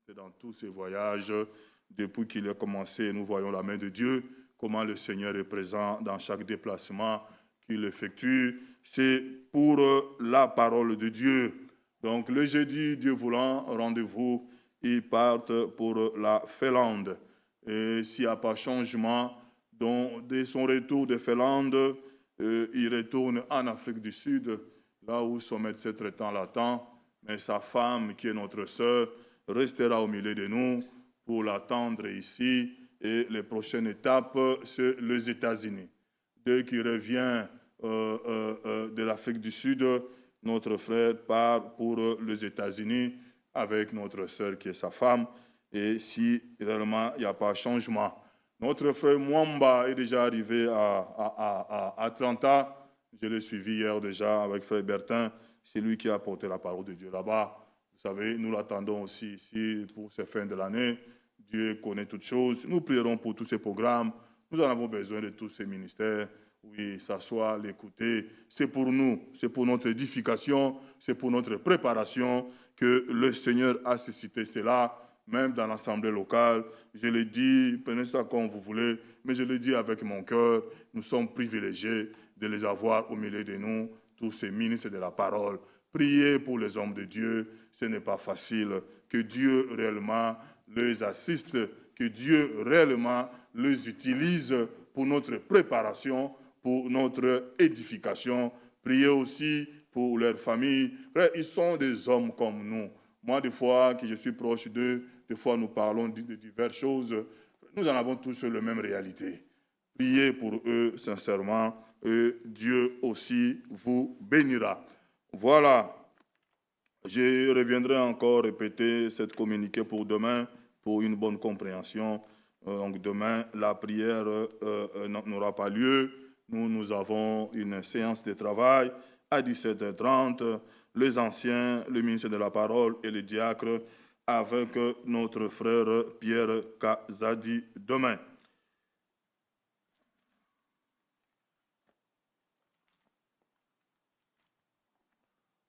C'est dans tous ces voyages, depuis qu'il a commencé, nous voyons la main de Dieu, comment le Seigneur est présent dans chaque déplacement qu'il effectue. C'est pour la parole de Dieu. Donc le jeudi, Dieu voulant, rendez-vous, ils partent pour la Finlande. Et s'il n'y a pas changement, donc, dès son retour de Finlande, il retourne en Afrique du Sud, là où son médecin traitant l'attend. Mais sa femme, qui est notre sœur, restera au milieu de nous pour l'attendre ici. Et les prochaines étapes, c'est les États-Unis. Dès qu'il revient de l'Afrique du Sud, notre frère part pour les États-Unis avec notre sœur qui est sa femme. Et si réellement il n'y a pas de changement, notre frère Mwamba est déjà arrivé à Atlanta. Je l'ai suivi hier déjà avec frère Bertin. C'est lui qui a apporté la parole de Dieu là-bas. Vous savez, nous l'attendons aussi ici pour ces fins de l'année. Dieu connaît toutes choses. Nous prierons pour tous ces programmes. Nous en avons besoin de tous ces ministères. Oui, s'asseoir, l'écouter. C'est pour nous, c'est pour notre édification, c'est pour notre préparation que le Seigneur a suscité cela, même dans l'assemblée locale. Je le dis, prenez ça comme vous voulez, mais je le dis avec mon cœur. Nous sommes privilégiés de les avoir au milieu de nous, tous ces ministres de la parole. Priez pour les hommes de Dieu, ce n'est pas facile. Que Dieu réellement les assiste, que Dieu réellement les utilise pour notre préparation, pour notre édification. Priez aussi pour leur famille. Frère, ils sont des hommes comme nous. Moi, des fois que je suis proche d'eux, des fois nous parlons de diverses choses. Nous en avons tous la même réalité. Priez pour eux sincèrement et Dieu aussi vous bénira. Voilà. Je reviendrai encore répéter cette communiqué pour demain, pour une bonne compréhension. Donc demain, la prière n'aura pas lieu. Nous avons une séance de travail à 17h30. Les anciens, le ministre de la parole et les diacres avec notre frère Pierre Kazadi demain.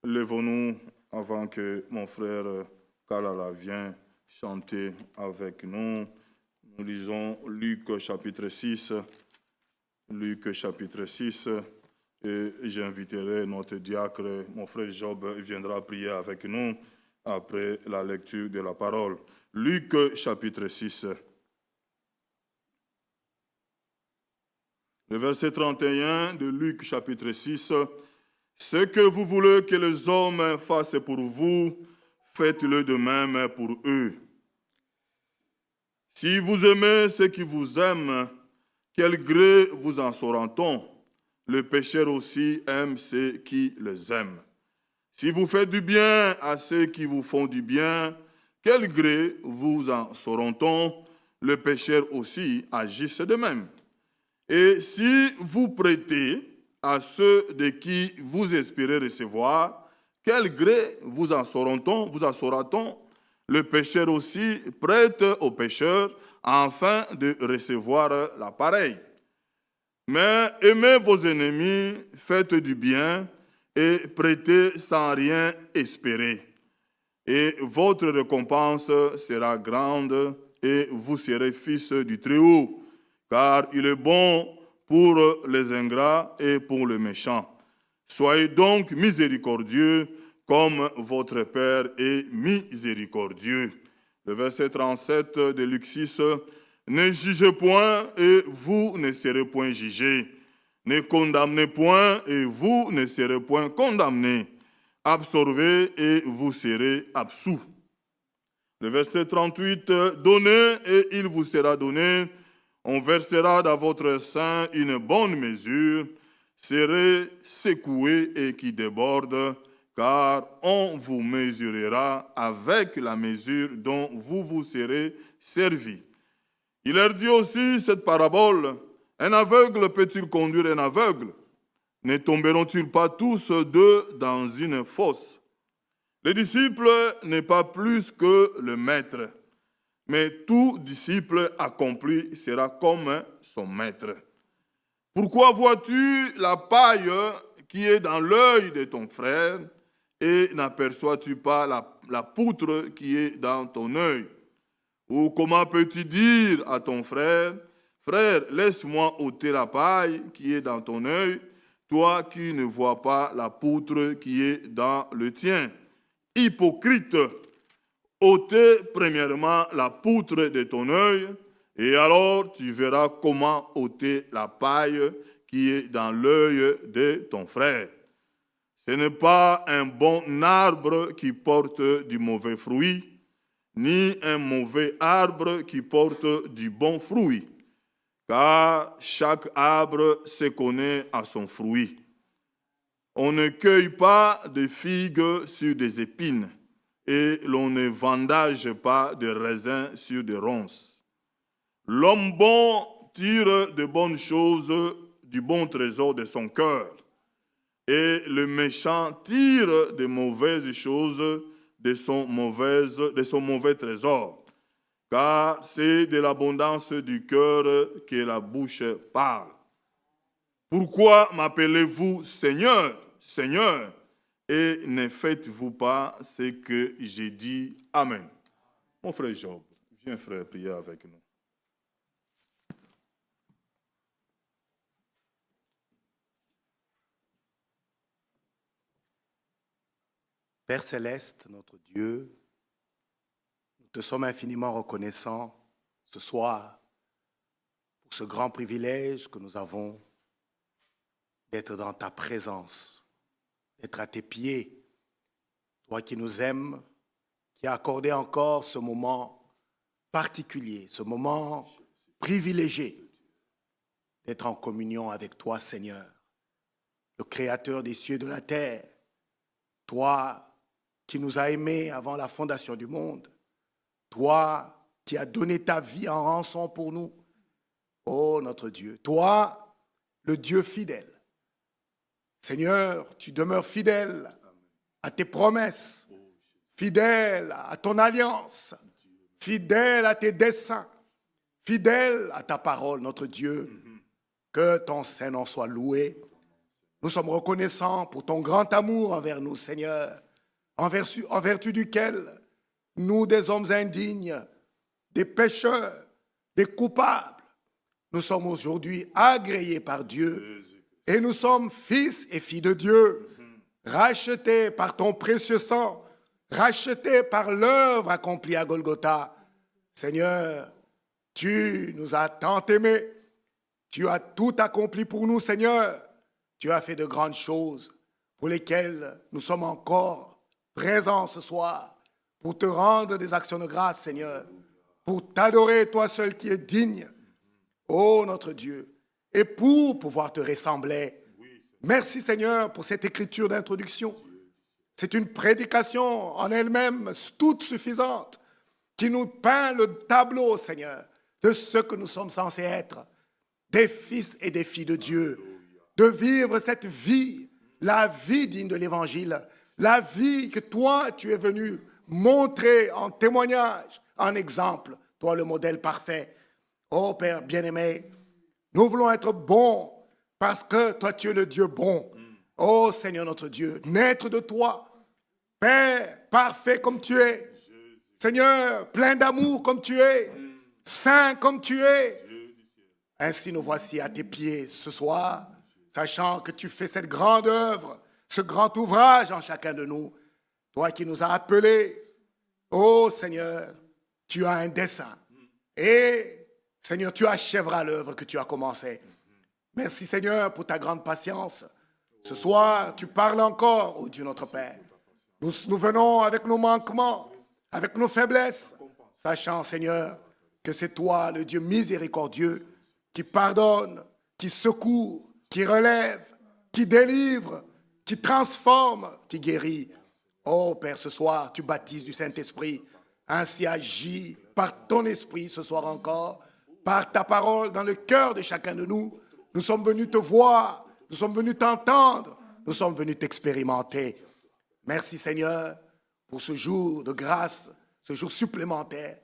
Lèvons-nous avant que mon frère Kalala vienne chanter avec nous. Nous lisons Luc chapitre 6. Luc chapitre 6. Et j'inviterai notre diacre, mon frère Job, viendra prier avec nous après la lecture de la parole. Luc chapitre 6. Le verset 31 de Luc chapitre 6. Ce que vous voulez que les hommes fassent pour vous, faites-le de même pour eux. Si vous aimez ceux qui vous aiment, quel gré vous en saura-t-on? Le pécheur aussi aime ceux qui les aiment. Si vous faites du bien à ceux qui vous font du bien, quel gré vous en saura-t-on? Le pécheur aussi agisse de même. Et si vous prêtez à ceux de qui vous espérez recevoir, quel gré vous en saura-t-on? Le pécheur aussi prête au pécheur afin de recevoir la pareille. Mais aimez vos ennemis, faites du bien et prêtez sans rien espérer. Et votre récompense sera grande et vous serez fils du Très-Haut, car il est bon pour les ingrats et pour les méchants. Soyez donc miséricordieux comme votre Père est miséricordieux. Le verset 37 de Luc 6. Ne jugez point et vous ne serez point jugés. Ne condamnez point et vous ne serez point condamnés. Absorbez et vous serez absous. Le verset 38. Donnez et il vous sera donné. On versera dans votre sein une bonne mesure, serez secoué et qui déborde, car on vous mesurera avec la mesure dont vous vous serez servi. Il leur dit aussi cette parabole, un aveugle peut-il conduire un aveugle? Ne tomberont-ils pas tous deux dans une fosse? Le disciple n'est pas plus que le maître, mais tout disciple accompli sera comme son maître. Pourquoi vois-tu la paille qui est dans l'œil de ton frère et n'aperçois-tu pas la poutre qui est dans ton œil? Ou comment peux-tu dire à ton frère, frère, laisse-moi ôter la paille qui est dans ton œil, toi qui ne vois pas la poutre qui est dans le tien? Hypocrite, ôtez premièrement la poutre de ton œil, et alors tu verras comment ôter la paille qui est dans l'œil de ton frère. Ce n'est pas un bon arbre qui porte du mauvais fruit, ni un mauvais arbre qui porte du bon fruit, car chaque arbre se connaît à son fruit. On ne cueille pas de figues sur des épines, et l'on ne vendage pas de raisins sur des ronces. L'homme bon tire de bonnes choses du bon trésor de son cœur, et le méchant tire de mauvaises choses de son mauvais trésor, car c'est de l'abondance du cœur que la bouche parle. Pourquoi m'appelez-vous Seigneur, Seigneur, et ne faites-vous pas ce que j'ai dit? Amen. Mon frère Job, viens frère prier avec nous. Père céleste, notre Dieu, nous te sommes infiniment reconnaissants ce soir pour ce grand privilège que nous avons d'être dans ta présence, d'être à tes pieds, toi qui nous aimes, qui as accordé encore ce moment particulier, ce moment privilégié d'être en communion avec toi, Seigneur, le Créateur des cieux et de la terre, toi qui nous as aimés avant la fondation du monde, toi qui as donné ta vie en rançon pour nous, ô notre Dieu, toi, le Dieu fidèle. Seigneur, tu demeures fidèle à tes promesses, fidèle à ton alliance, fidèle à tes desseins, fidèle à ta parole, notre Dieu. Que ton Saint-Nom soit loué. Nous sommes reconnaissants pour ton grand amour envers nous, Seigneur, en vertu duquel nous, des hommes indignes, des pécheurs, des coupables, nous sommes aujourd'hui agréés par Dieu et nous sommes fils et filles de Dieu, rachetés par ton précieux sang, rachetés par l'œuvre accomplie à Golgotha. Seigneur, tu nous as tant aimés, tu as tout accompli pour nous, Seigneur. Tu as fait de grandes choses pour lesquelles nous sommes encore présents ce soir, pour te rendre des actions de grâce, Seigneur, pour t'adorer, toi seul qui es digne, ô notre Dieu, et pour pouvoir te ressembler. Merci, Seigneur, pour cette écriture d'introduction. C'est une prédication en elle-même toute suffisante qui nous peint le tableau, Seigneur, de ce que nous sommes censés être, des fils et des filles de Dieu, de vivre cette vie, la vie digne de l'Évangile, la vie que toi, tu es venu montrer en témoignage, en exemple, toi le modèle parfait. Ô Père bien-aimé, nous voulons être bons parce que toi, tu es le Dieu bon. Ô Seigneur notre Dieu, naître de toi, Père parfait comme tu es, Seigneur, plein d'amour comme tu es, saint comme tu es. Ainsi nous voici à tes pieds ce soir, sachant que tu fais cette grande œuvre, ce grand ouvrage en chacun de nous. Toi qui nous as appelés, ô Seigneur, tu as un dessein. Et Seigneur, tu achèveras l'œuvre que tu as commencée. Merci Seigneur pour ta grande patience. Ce soir, tu parles encore, ô Dieu notre Père. Nous venons avec nos manquements, avec nos faiblesses, sachant Seigneur que c'est toi le Dieu miséricordieux qui pardonne, qui secourt, qui relève, qui délivre, qui transforme, qui guérit. Oh Père, ce soir, tu baptises du Saint-Esprit. Ainsi agis par ton esprit ce soir encore, par ta parole dans le cœur de chacun de nous. Nous sommes venus te voir, nous sommes venus t'entendre, nous sommes venus t'expérimenter. Merci Seigneur pour ce jour de grâce, ce jour supplémentaire.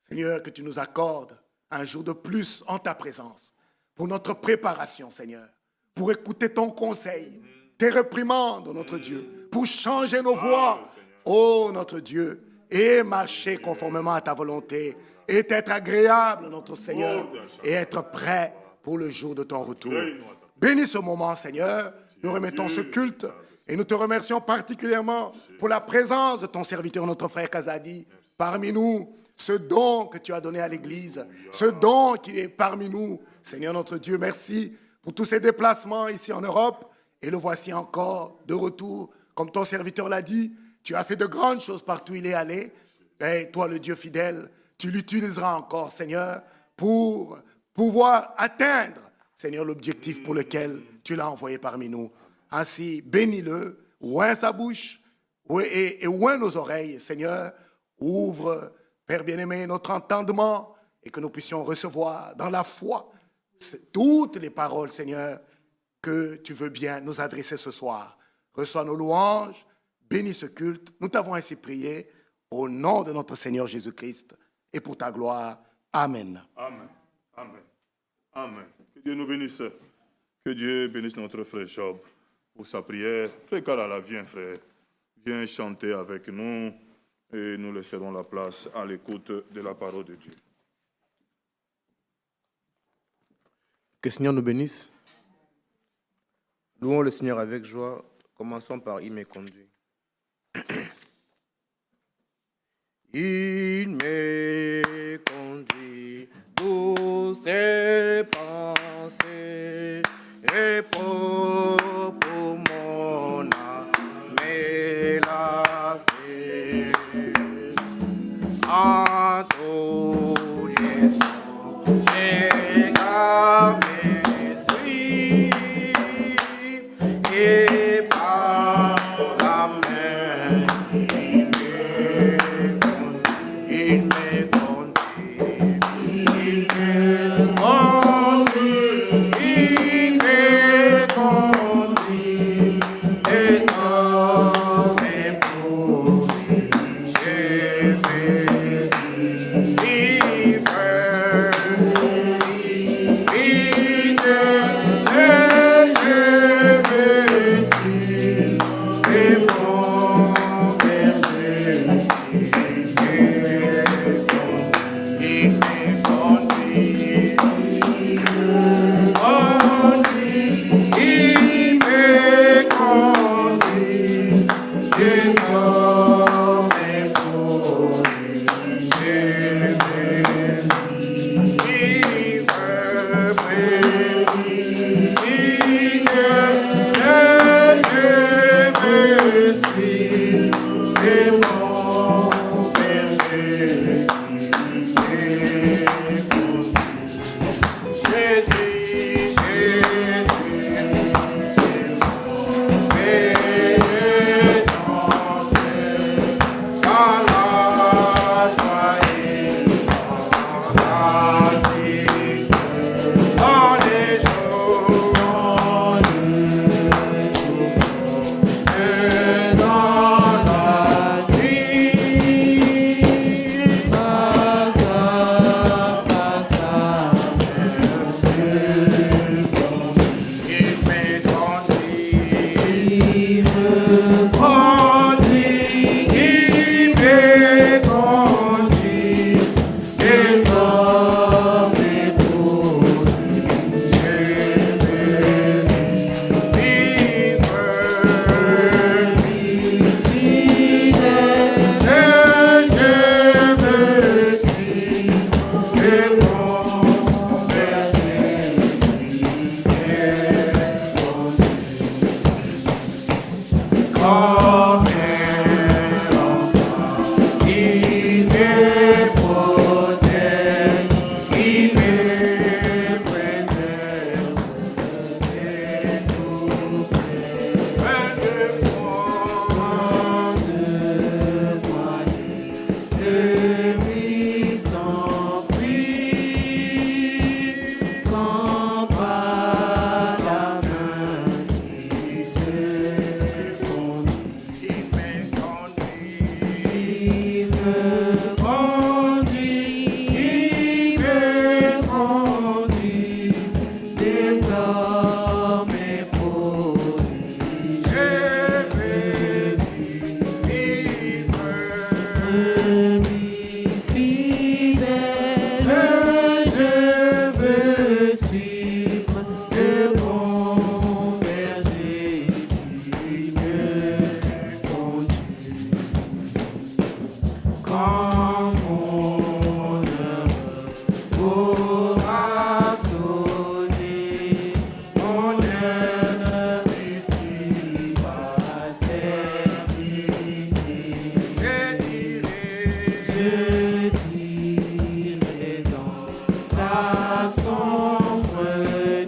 Seigneur, que tu nous accordes un jour de plus en ta présence, pour notre préparation, Seigneur, pour écouter ton conseil, tes réprimandes, notre Dieu, pour changer nos voies, ô notre Dieu, et marcher conformément à ta volonté, et être agréable, notre Seigneur, et être prêt pour le jour de ton retour. Bénis ce moment, Seigneur. Nous remettons ce culte et nous te remercions particulièrement pour la présence de ton serviteur, notre frère Kazadi, parmi nous, ce don que tu as donné à l'Église, ce don qui est parmi nous. Seigneur notre Dieu, merci pour tous ces déplacements ici en Europe. Et le voici encore de retour. Comme ton serviteur l'a dit, tu as fait de grandes choses partout où il est allé. Et toi, le Dieu fidèle, tu l'utiliseras encore, Seigneur, pour pouvoir atteindre, Seigneur, l'objectif pour lequel tu l'as envoyé parmi nous. Ainsi, bénis-le, oint sa bouche et oint nos oreilles, Seigneur. Ouvre, Père bien-aimé, notre entendement et que nous puissions recevoir dans la foi toutes les paroles, Seigneur, que tu veux bien nous adresser ce soir. Reçois nos louanges, bénis ce culte. Nous t'avons ainsi prié au nom de notre Seigneur Jésus-Christ et pour ta gloire. Amen. Amen. Amen. Amen. Que Dieu nous bénisse. Que Dieu bénisse notre frère Job pour sa prière. Frère Kalala, viens frère. Viens chanter avec nous et nous laisserons la place à l'écoute de la parole de Dieu. Que le Seigneur nous bénisse. Louons le Seigneur avec joie. Commençons par « Il m'est conduit ». Il m'est conduit d'où ses pensées et pour mon âme lassée. En tous les sons, j'ai gardé et par la main, il me conduit, il me conduit, il me conduit, et sans époux, je vais vivre, dirai dans la sombre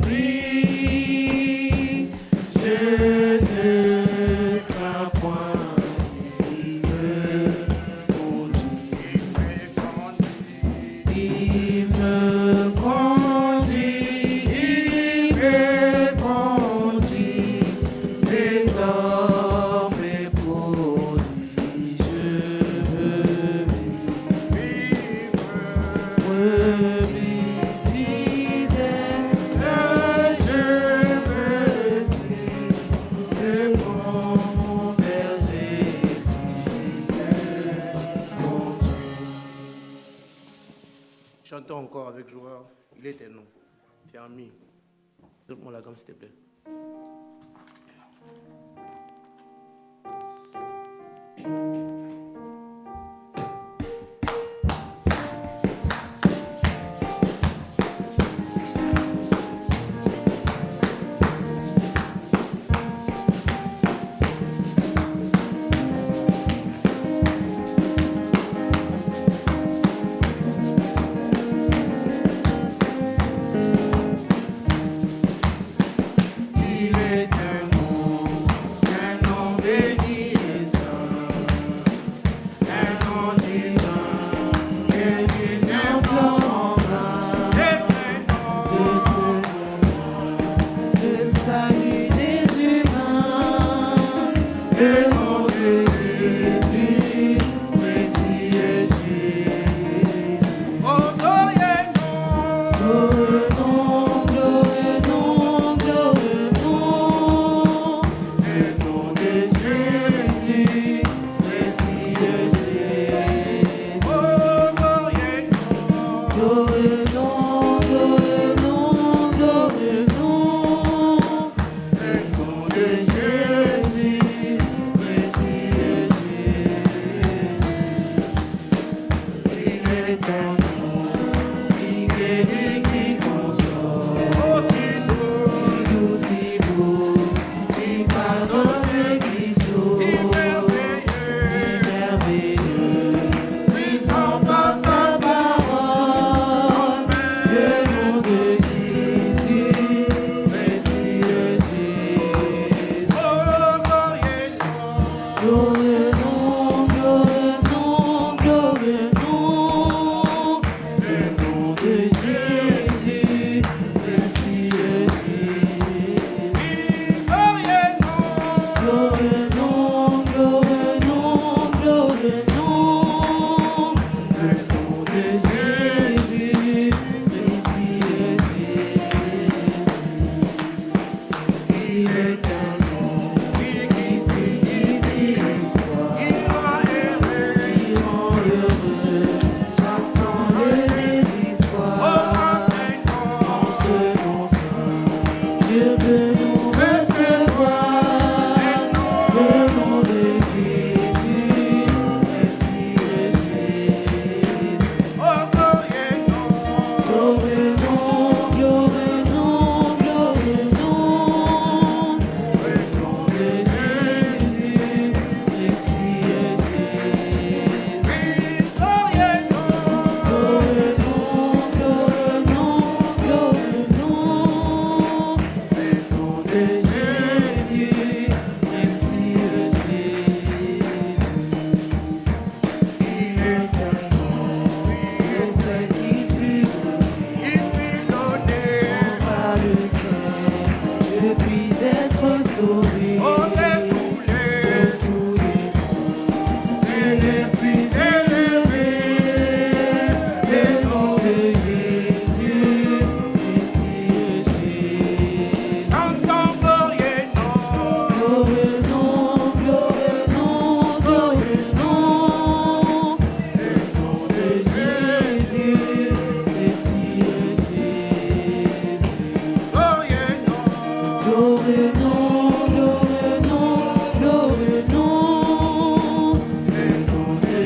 nuit, je ne crains point, il me conduit. Il me conduit, il me conduit, désormais produit, je veux brebis fidèle, je veux suivre le bon berger qui me conduit. Chantons encore avec joie, il était nous. C'est un mi. Donne-moi la gamme, s'il te plaît. Il est un nom béni et saint, un nom divin, que nul n'implore en vain. De ce nom, le salut des humains, le nom de Jésus, Messie Jésus. Oh, glorieux nom, glorieux nom, glorieux nom, le nom de Jésus, Messie Jésus. Oh, glorieux nom, glorieux nom, glorieux nom, le nom de Jésus, Messie Jésus. Il est un nom qui guérit, qui console, si beau, qui pardonne, qui sauve, si merveilleux, puissant par sa parole, le nom de Jésus, Messie Jésus. Oh, glorieux nom, glorieux nom, glorieux nom, le nom de Jésus, Messie Jésus. Glorieux nom, glorieux nom, glorieux nom, le nom de Jésus, Messie Jésus. Il est un nom qui signifie l'histoire, qui rend heureux, chassant le désespoir. En ce nom saint, Dieu peut nous recevoir. Le nom de Jésus, Messie Jésus. Oh, glorieux nom, glorieux nom, glorieux nom, glorieux nom, le nom de Jésus, Messie Jésus. Glorieux nom, glorieux nom, glorieux nom, glorieux nom, le nom de Jésus, Messie Jésus. Il est un nom pour ceux qui fut donné par le cœur. Je puis être sauvé de tous les noms. C'est le plus élevé, le nom de Jésus, Messie Jésus. Chantons glorieux nom, glorieux nom, glorieux nom, glorieux nom, le nom de Jésus, Messie Jésus. Glorieux nom, glorieux nom, glorieux nom, glorieux nom, le nom de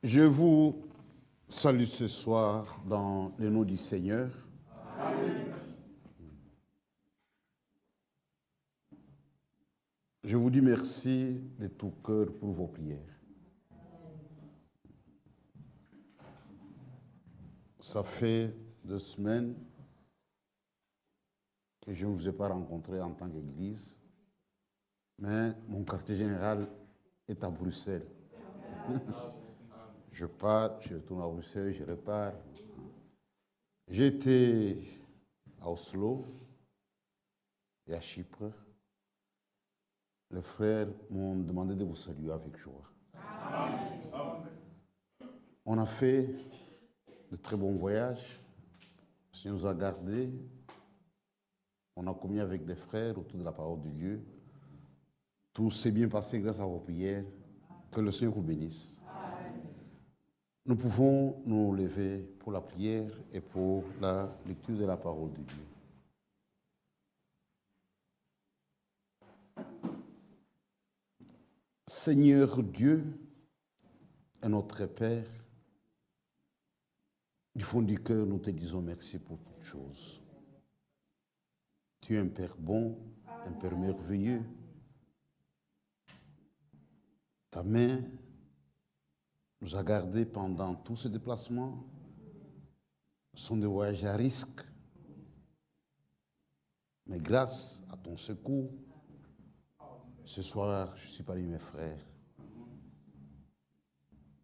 Je vous salue ce soir dans le nom du Seigneur. Amen. Je vous dis merci de tout cœur pour vos prières. Ça fait 2 semaines que je ne vous ai pas rencontré en tant qu'Église, mais mon quartier général est à Bruxelles. Je pars, je retourne à Bruxelles, je repars. J'étais à Oslo et à Chypre. Les frères m'ont demandé de vous saluer avec joie. On a fait de très bons voyages. Le Seigneur nous a gardés. On a commis avec des frères autour de la parole de Dieu. Tout s'est bien passé grâce à vos prières. Que le Seigneur vous bénisse. Nous pouvons nous lever pour la prière et pour la lecture de la parole de Dieu. Seigneur Dieu et notre Père, du fond du cœur, nous te disons merci pour toutes choses. Tu es un Père bon, un Père merveilleux. Ta main nous a gardés pendant tous ces déplacements. Ce sont des voyages à risque. Mais grâce à ton secours, ce soir, je suis parmi mes frères.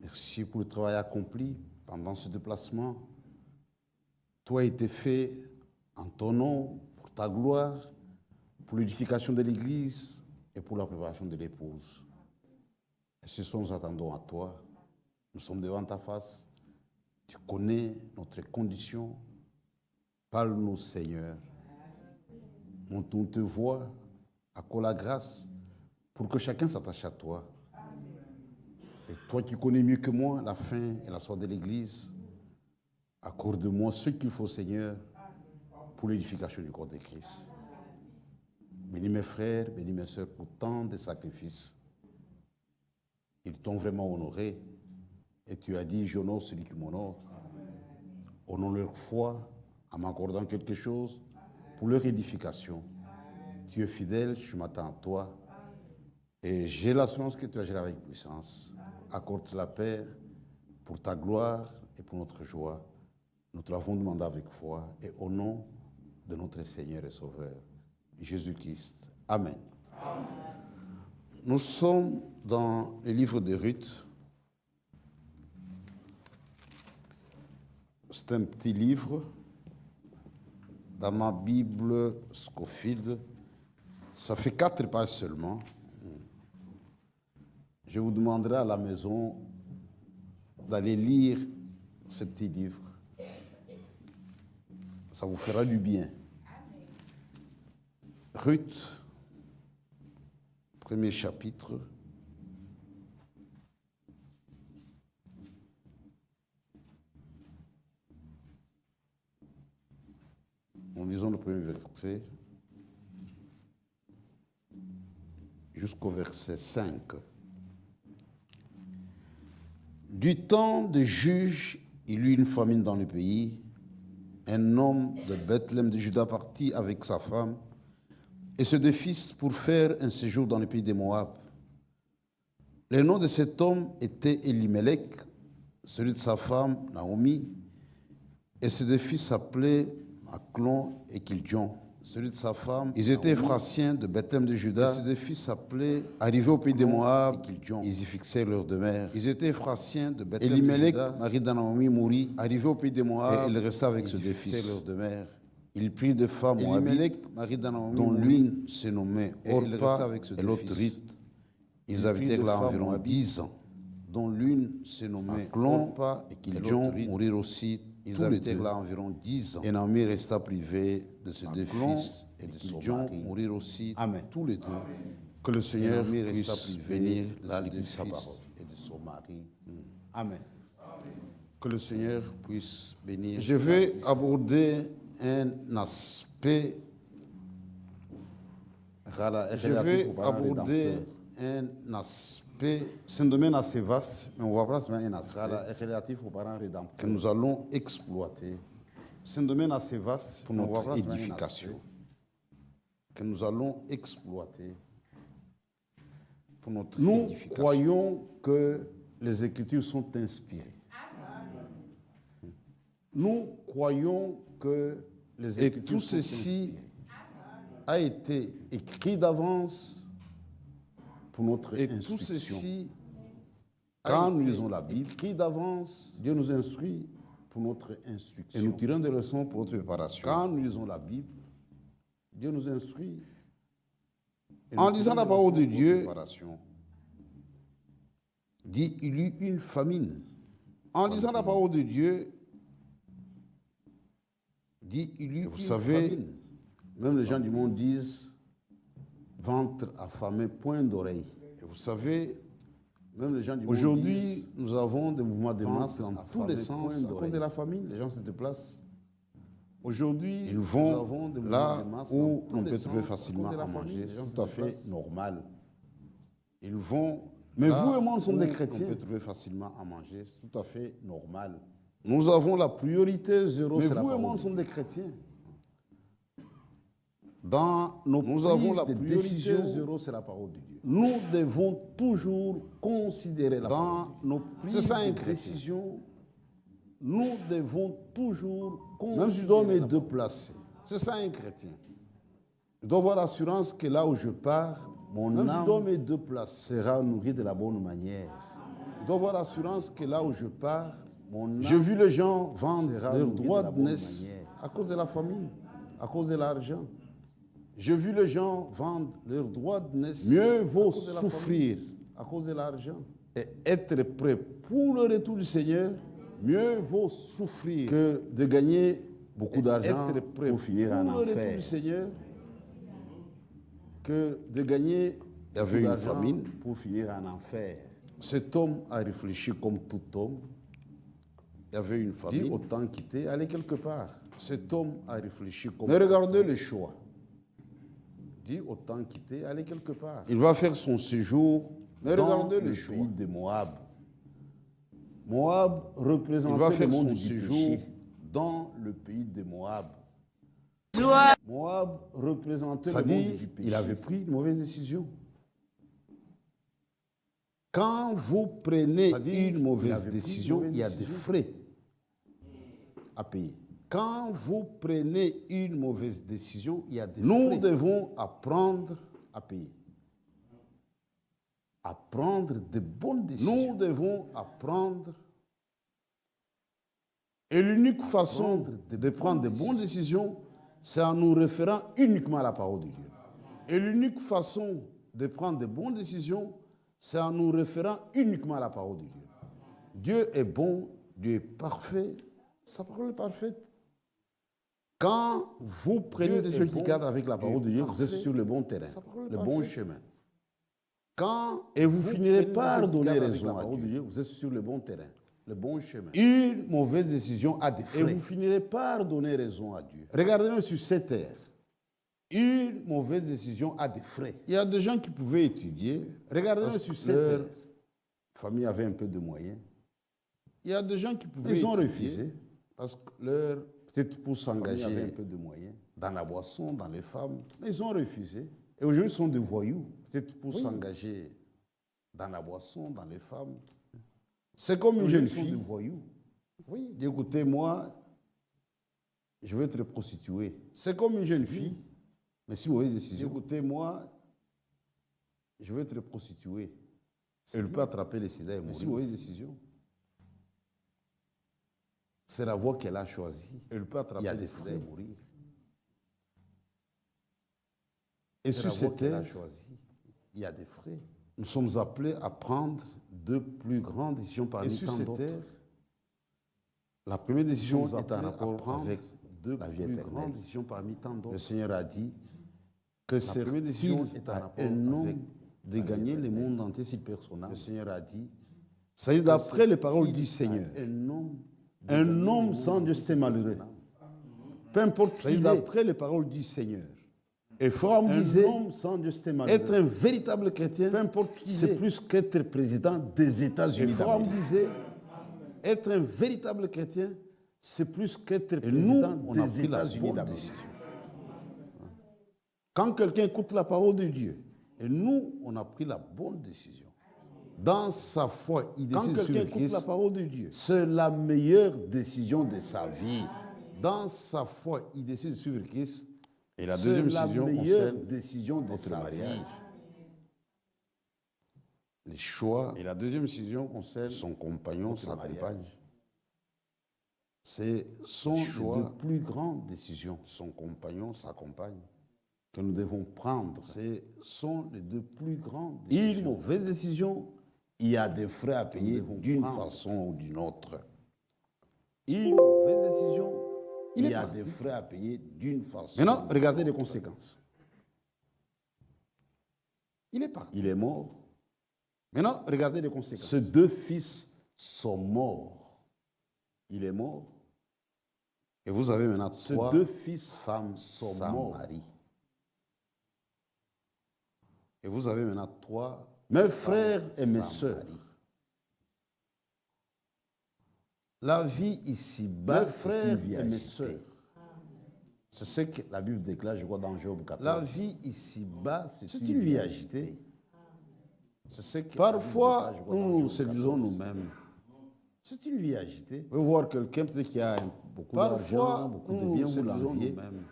Merci pour le travail accompli pendant ce déplacement. Tout a été fait en ton nom, pour ta gloire, pour l'édification de l'Église et pour la préparation de l'épouse. Et ce soir, nous attendons à toi. Nous sommes devant ta face. Tu connais notre condition. Parle-nous, Seigneur. Montre-nous tes voix, accorde la grâce pour que chacun s'attache à toi. Et toi qui connais mieux que moi la fin et la soirée de l'Église, accorde-moi ce qu'il faut, Seigneur, pour l'édification du corps de Christ. Bénis mes frères, bénis mes sœurs pour tant de sacrifices. Ils t'ont vraiment honoré. Et tu as dit, j'honore celui qui m'honore. Honore leur foi en m'accordant quelque chose pour leur édification. Tu es fidèle, je m'attends à toi. Et j'ai l'assurance que tu agiras avec puissance. Accorde la paix pour ta gloire et pour notre joie. Nous te l'avons demandé avec foi et au nom de notre Seigneur et Sauveur, Jésus-Christ. Amen. Amen. Nous sommes dans le livre de Ruth. C'est un petit livre dans ma Bible Scofield. Ça fait 4 pages seulement. Je vous demanderai à la maison d'aller lire ce petit livre. Ça vous fera du bien. Ruth, premier chapitre. Nous lisons le premier verset jusqu'au verset 5. Du temps des juges, il y eut une famine dans le pays. Un homme de Bethléem de Juda partit avec sa femme et ses 2 fils pour faire un séjour dans le pays des Moab. Le nom de cet homme était Elimelech, celui de sa femme Naomi, et ses 2 fils s'appelaient Maclon et Kiljon, celui de sa femme. Ils étaient Ephrasiens de Bethléem de Juda. Et ses 2 fils s'appelaient, arrivés au pays des Moab, et Kiljon. Ils y fixèrent leur demeure. Ils étaient Ephrasiens de Bethléem de Juda. Marie de Naomi mourut, arrivée au pays des Moab, et elle resta avec ses 2 fils. Leur demeure. Il prit 2 femmes moabites, Marie de Naomi, dont l'une se nommait Orpa et l'autre Ruth. Ils habitèrent là environ 10 ans, dont l'une se nommait Orpa et Kiljon mourirent aussi. Ils habitèrent là environ 10 ans. Et Naomi resta privée de ses 2 fils et de son mari. Mourir aussi. Amen. Tous les 2. Que le Seigneur puisse bénir la lecture de sa parole et de son mari. Amen. Que le Seigneur puisse bénir. Je vais aborder un aspect. Je vais aborder un aspect C'est un domaine assez vaste, mais on va prendre un aspect relatif aux parents rédempteurs que nous allons exploiter. C'est un domaine assez vaste pour notre édification que nous allons exploiter pour notre édification. Nous croyons que les Écritures sont inspirées. Nous croyons que les Écritures sont inspirées. Et tout ceci a été écrit d'avance pour notre instruction. Tout ceci, quand nous lisons la Bible, écrit d'avance, Dieu nous instruit pour notre instruction. Et nous tirons des leçons pour notre préparation. Quand nous lisons la Bible, Dieu nous instruit. En lisant la parole de Dieu, dit il y eut une famine. En lisant la parole de Dieu, dit il y eut une famine. Vous savez, même les gens du monde disent ventre affamé, point d'oreille. Et vous savez, même les gens du monde aujourd'hui, nous avons des mouvements de masse dans tous les sens à cause de la famine. Les gens se déplacent. Aujourd'hui, ils vont là où on peut trouver facilement à manger. C'est tout à fait normal. Ils vont. Mais vous et moi, nous sommes des chrétiens. On peut trouver facilement à manger. C'est tout à fait normal. Nous avons la priorité zéro. Mais vous et moi, nous sommes des chrétiens. Dans nos nous avons la priorité zéro, c'est la parole de Dieu. Nous devons toujours considérer la parole. Dans nos prises de décision, nous devons toujours considérer. Même si je dois me déplacer, c'est ça un chrétien. Je dois avoir l'assurance que là où je pars, mon âme, si je dois me déplacer, sera nourrie de la bonne manière. Je dois avoir l'assurance que là où je pars, mon âme, j'ai vu les gens vendre leurs droits de naissance à cause de la famine, à cause de l'argent. J'ai vu les gens vendre leurs droits de naissance. Mieux vaut souffrir à cause de l'argent et être prêt pour le retour du Seigneur. Mieux vaut souffrir que de gagner beaucoup d'argent pour finir en enfer. Pour le retour du Seigneur, que de gagner beaucoup d'argent pour finir en enfer. Cet homme a réfléchi comme tout homme. Il y avait une famille. Dit autant quitter, aller quelque part. Cet homme a réfléchi comme. Mais regardez le choix. Dit autant quitter, aller quelque part. Il va faire son séjour dans le pays de Moab. Moab représentait le monde du péché dans le pays de Moab. Moab représentait le monde du péché. Il avait pris une mauvaise décision. Quand vous prenez une mauvaise décision, il y a des frais à payer. Quand vous prenez une mauvaise décision, il y a des frais. Nous devons apprendre à payer. À prendre de bonnes décisions. Nous devons apprendre. Et l'unique façon de prendre de bonnes décisions, c'est en nous référant uniquement à la parole de Dieu. Et l'unique façon de prendre de bonnes décisions, c'est en nous référant uniquement à la parole de Dieu. Dieu est bon, Dieu est parfait, sa parole est parfaite. Quand vous prenez des choses qui cadrent avec la parole de Dieu, vous êtes sur le bon terrain, le bon chemin. Et vous finirez par donner raison à Dieu, vous êtes sur le bon terrain, le bon chemin. Une mauvaise décision a des frais. Et vous finirez par donner raison à Dieu. Regardez même sur cette terre. Une mauvaise décision a des frais. Il y a des gens qui pouvaient étudier. Regardez même sur cette terre. Leur famille avait un peu de moyens. Il y a des gens qui pouvaient étudier. Ils ont refusé parce que leur peut-être pour s'engager un peu de moyens dans la boisson, dans les femmes. Mais ils ont refusé. Et aujourd'hui, ils sont des voyous. Peut-être pour s'engager dans la boisson, dans les femmes. C'est comme une jeune fille. Des voyous. Oui. Écoutez, moi, je veux être prostituée. C'est comme une jeune fille. Mais si mauvaise décision. Écoutez, moi, je veux être prostituée. Elle peut attraper les sida et mourir. Mais si mauvaise décision. C'est la voie qu'elle a choisie. Elle peut attraper les sida et mourir. Et sur cette terre, il y a des frais. Nous sommes appelés à prendre de plus grandes décisions parmi tant d'autres. La première décision est en rapport avec la vie éternelle. Le Seigneur a dit que la première décision est en rapport avec de gagner le monde entier si personnel. Le Seigneur a dit, c'est d'après les paroles du Seigneur. Un homme sans Dieu, c'est malheureux. Peu importe qui il est. D'après les paroles du Seigneur. Et Fromm Un disait, homme sans Dieu, c'était malheureux. être un véritable chrétien, Peu importe qui il c'est est. plus qu'être président des Et États-Unis Fromm d'Amérique. disait, Être un véritable chrétien, c'est plus qu'être et nous, président on a des pris la États-Unis bonne d'Amérique. décision. Quand quelqu'un écoute la parole de Dieu, Et nous, on a pris la bonne décision. dans sa foi, il Quand décide de quelqu'un suivre écoute Christ, la parole de Dieu, c'est la meilleure décision de sa vie. Dans sa foi, il décide de suivre Christ. et la C'est deuxième la décision meilleure concerne décision de notre sa mariage. vie. Les choix, Et la deuxième décision concerne son compagnon, notre sa mariage. compagne, sont Les les choix, deux plus grandes décisions. Son compagnon, sa compagne, que nous devons prendre. Sont les deux plus grandes décisions. Une mauvaise décision, il y a des frais à payer devons d'une prendre. façon ou d'une autre. Une mauvaise décision, Il il est y a parti. des frais à payer d'une façon. Maintenant, ou regardez d'une les autre. conséquences. Il est parti. Il est mort. Maintenant, regardez les conséquences. Ses deux fils sont morts. Il est mort. Et vous avez maintenant Ses trois deux fils femmes sont sans morts. mari. Et vous avez maintenant trois Mes frères femmes et mes sans sœurs, mari. la vie ici-bas, Mes c'est frères une vie et mes agitée. sœurs. C'est ce que la Bible déclare, je crois, dans Job 14. La vie ici-bas, c'est C'est une vie agitée. C'est ce que Parfois, la Bible déclare, je crois, nous dans nous Job séduisons 14. nous-mêmes. C'est une vie agitée. Vous pouvez voir quelqu'un peut-être qui a beaucoup Parfois, d'argent, beaucoup de nous biens, nous vous séduisons l'enviez. nous-mêmes.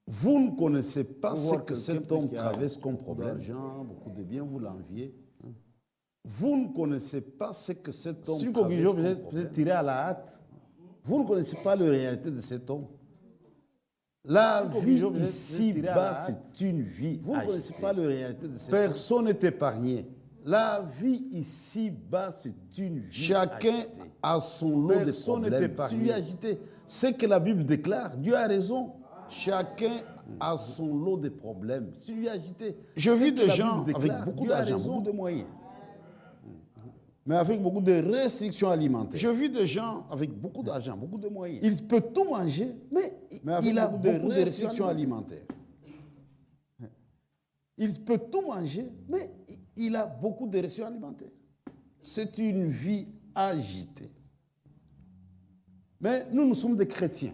Vous ne connaissez pas Vous ce voir que quelqu'un cet homme qui a traverse comme beaucoup problème. d'argent, beaucoup de biens, vous l'enviez. Vous ne connaissez pas ce que cet homme Si une traverse conclusion comme peut être problème. tirée à la hâte, Vous ne connaissez pas la réalité de cet homme. La Si vie conclusion peut être tirée à la ici-bas, hâte. c'est une vie vous ne connaissez agitée. pas la réalité de cet homme. Personne n'est épargné. La vie ici-bas, c'est une vie Chacun agitée. a son lot de Personne n'est problèmes. épargné. C'est C'est une vie agitée. C'est que la Bible déclare. Dieu a raison. Chacun A son lot de problèmes. C'est une vie agitée. Je C'est vis que des la gens Bible avec déclare. beaucoup Dieu a d'argent, raison. beaucoup de moyens. Mais avec beaucoup de restrictions alimentaires. Je vis des gens avec beaucoup d'argent, beaucoup de moyens. Il peut tout manger, mais avec il a beaucoup beaucoup de de restrictions alimentaires. Il peut tout manger, mais il a beaucoup de restrictions alimentaires. C'est une vie agitée. Mais nous, nous sommes des chrétiens.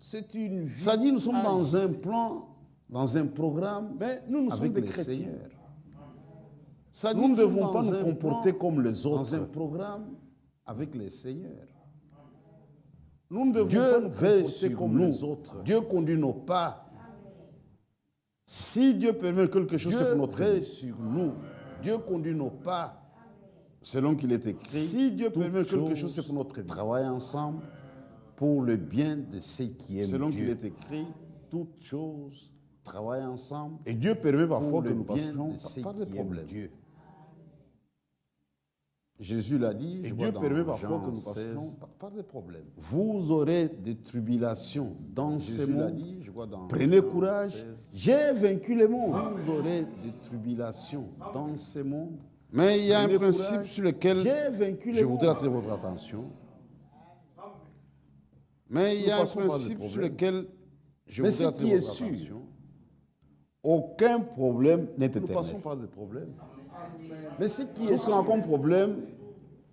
C'est une vie. Ça dit, nous sommes dans un agitée. plan, dans un programme, Mais nous, nous sommes avec des le chrétiens. Seigneur. Ça dit, Nous ne sommes devons pas dans nous un comporter plan, comme les autres. dans un programme avec le Seigneur. Nous ne devons Dieu pas nous veille comporter sur comme nous. les autres. Dieu conduit nos pas. Si Dieu permet quelque chose, c'est Dieu pour notre veille vie. sur nous. Dieu conduit nos pas. Selon qu'il est écrit, Si Dieu toutes permet quelque chose, choses c'est pour notre vie. travaillent ensemble pour le bien de ceux qui aiment Selon qu'il Dieu. est écrit, Toutes choses travaillent ensemble et Dieu permet parfois pour que le nous bien passions de ceux par des qui aiment problèmes. Dieu. Jésus l'a dit, Et je Dieu vois permet dans parfois Jean que nous 16, passions par des problèmes. Vous aurez des tribulations dans ce Jésus l'a monde. dit, je vois dans Prenez Jean courage. 16. J'ai vaincu le monde. Vous aurez des tribulations dans ce monde. Mais il y a un Prenez principe courage. sur lequel J'ai vaincu le je monde. voudrais attirer votre attention. Mais il y a un passons par des principe sur problèmes. lequel je Mais voudrais ce qui attirer est votre sûr, attention. Aucun problème n'est Nous éternel. passons par des problèmes. Mais ce qui Tout est ce qu'on a sûr, comme problème,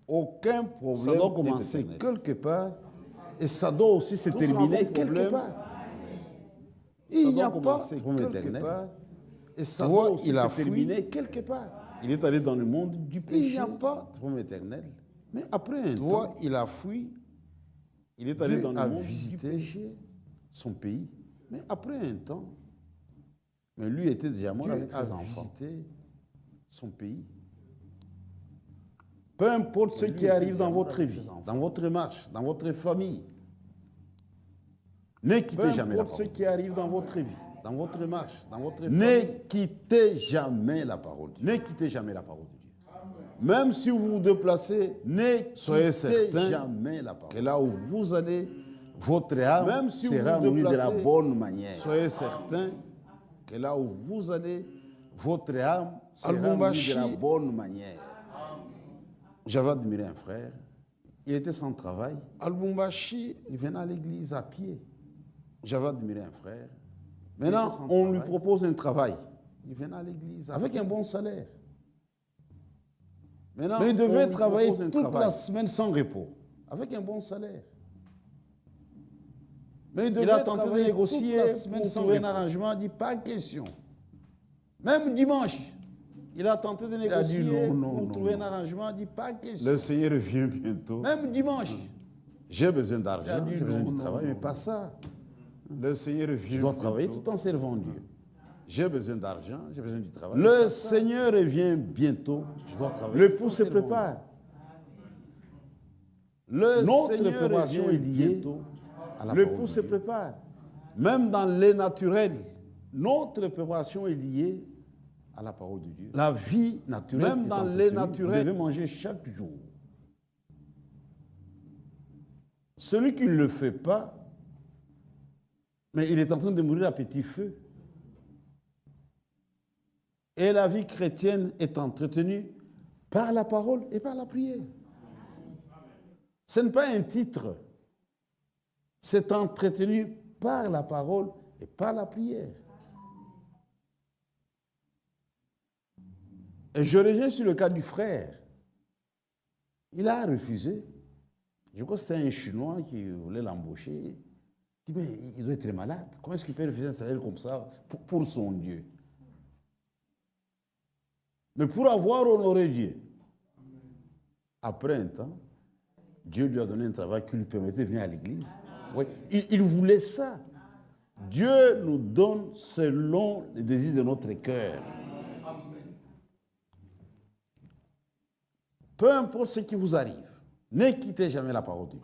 aucun ça problème doit n'est commencer éternel. quelque part. Et ça doit aussi se Tout ce qu'on a terminer comme quelque problème, part. Il n'y doit a pas commencer de problème quelque éternel. part. Et ça Tu vois, doit aussi il a se fui. terminer quelque part. Il est allé dans le monde du Il péché. n'y a pas de problème éternel. Mais après un Tu vois, temps, il a fui. Il est allé Dieu dans le a monde du visité péché. son pays. Mais après un temps, mais lui était déjà mort Dieu avec a ses enfants. visité Son pays. Peu importe ce lui qui était arrive dans déjà mort votre avec vie, ses enfants. dans votre marche, dans votre famille, ne Peu quittez jamais la importe ce parole. qui arrive dans votre vie, Dans votre marche, dans votre Ne famille, quittez jamais la parole de Dieu. ne quittez jamais la parole de Dieu. Même si vous vous déplacez, Ne soyez quittez certain jamais la que parole. là où vous allez, votre âme Même si vous sera vous nourrie de la déplacez, bonne manière. Soyez certain. Que là où vous allez, votre âme sera nourrie Al-Bumbashi- de la bonne manière. J'avais admiré un frère, il était sans travail, Al-Bumbashi, il venait à l'église à pied. J'avais admiré un frère, Maintenant, on lui propose un travail. Il vient à l'église avec un bon salaire. Maintenant, mais il devait travailler toute la semaine sans repos, avec un bon salaire. Mais il a tenté de négocier pour trouver un arrangement, il dit pas question. Même dimanche, il a tenté de négocier pour trouver un arrangement, il dit pas question. Le Seigneur vient bientôt. Même dimanche. J'ai besoin d'argent, j'ai besoin du travail, mais pas ça. Le Seigneur vient. Je dois travailler tout en servant Dieu. J'ai besoin d'argent, j'ai besoin du travail. Le Seigneur revient bientôt. Je dois travailler. L'époux se prépare. Notre préparation est liée à la l'époux se prépare. Même dans les naturels, notre préparation est liée à la parole de Dieu. La vie naturelle, même dans les naturels, vous devez manger chaque jour. Celui qui ne le fait pas, mais il est en train de mourir à petit feu. Et la vie chrétienne est entretenue par la parole et par la prière. Ce n'est pas un titre. C'est entretenu par la parole et par la prière. Et je reviens sur le cas du frère. Il a refusé. Je crois que c'était un Chinois qui voulait l'embaucher. Il dit, mais il doit être malade. Comment est-ce qu'il peut refuser un salaire comme ça pour son Dieu? Mais pour avoir honoré Dieu, après un temps, Dieu lui a donné un travail qui lui permettait de venir à l'église. Oui, il voulait ça. Dieu nous donne selon les désirs de notre cœur. Peu importe ce qui vous arrive, ne quittez jamais la parole de Dieu.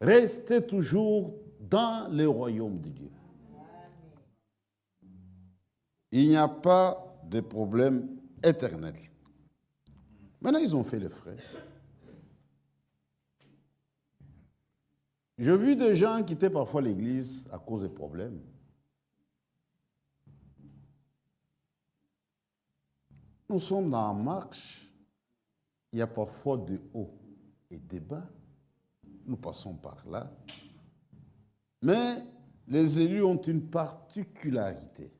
Restez toujours dans le royaume de Dieu. Il n'y a pas de problème éternel. Maintenant, ils ont fait les frais. J'ai vu des gens quitter parfois l'église à cause des problèmes. Nous sommes dans la marche. Il y a parfois de hauts et de bas. Nous passons par là. Mais les élus ont une particularité.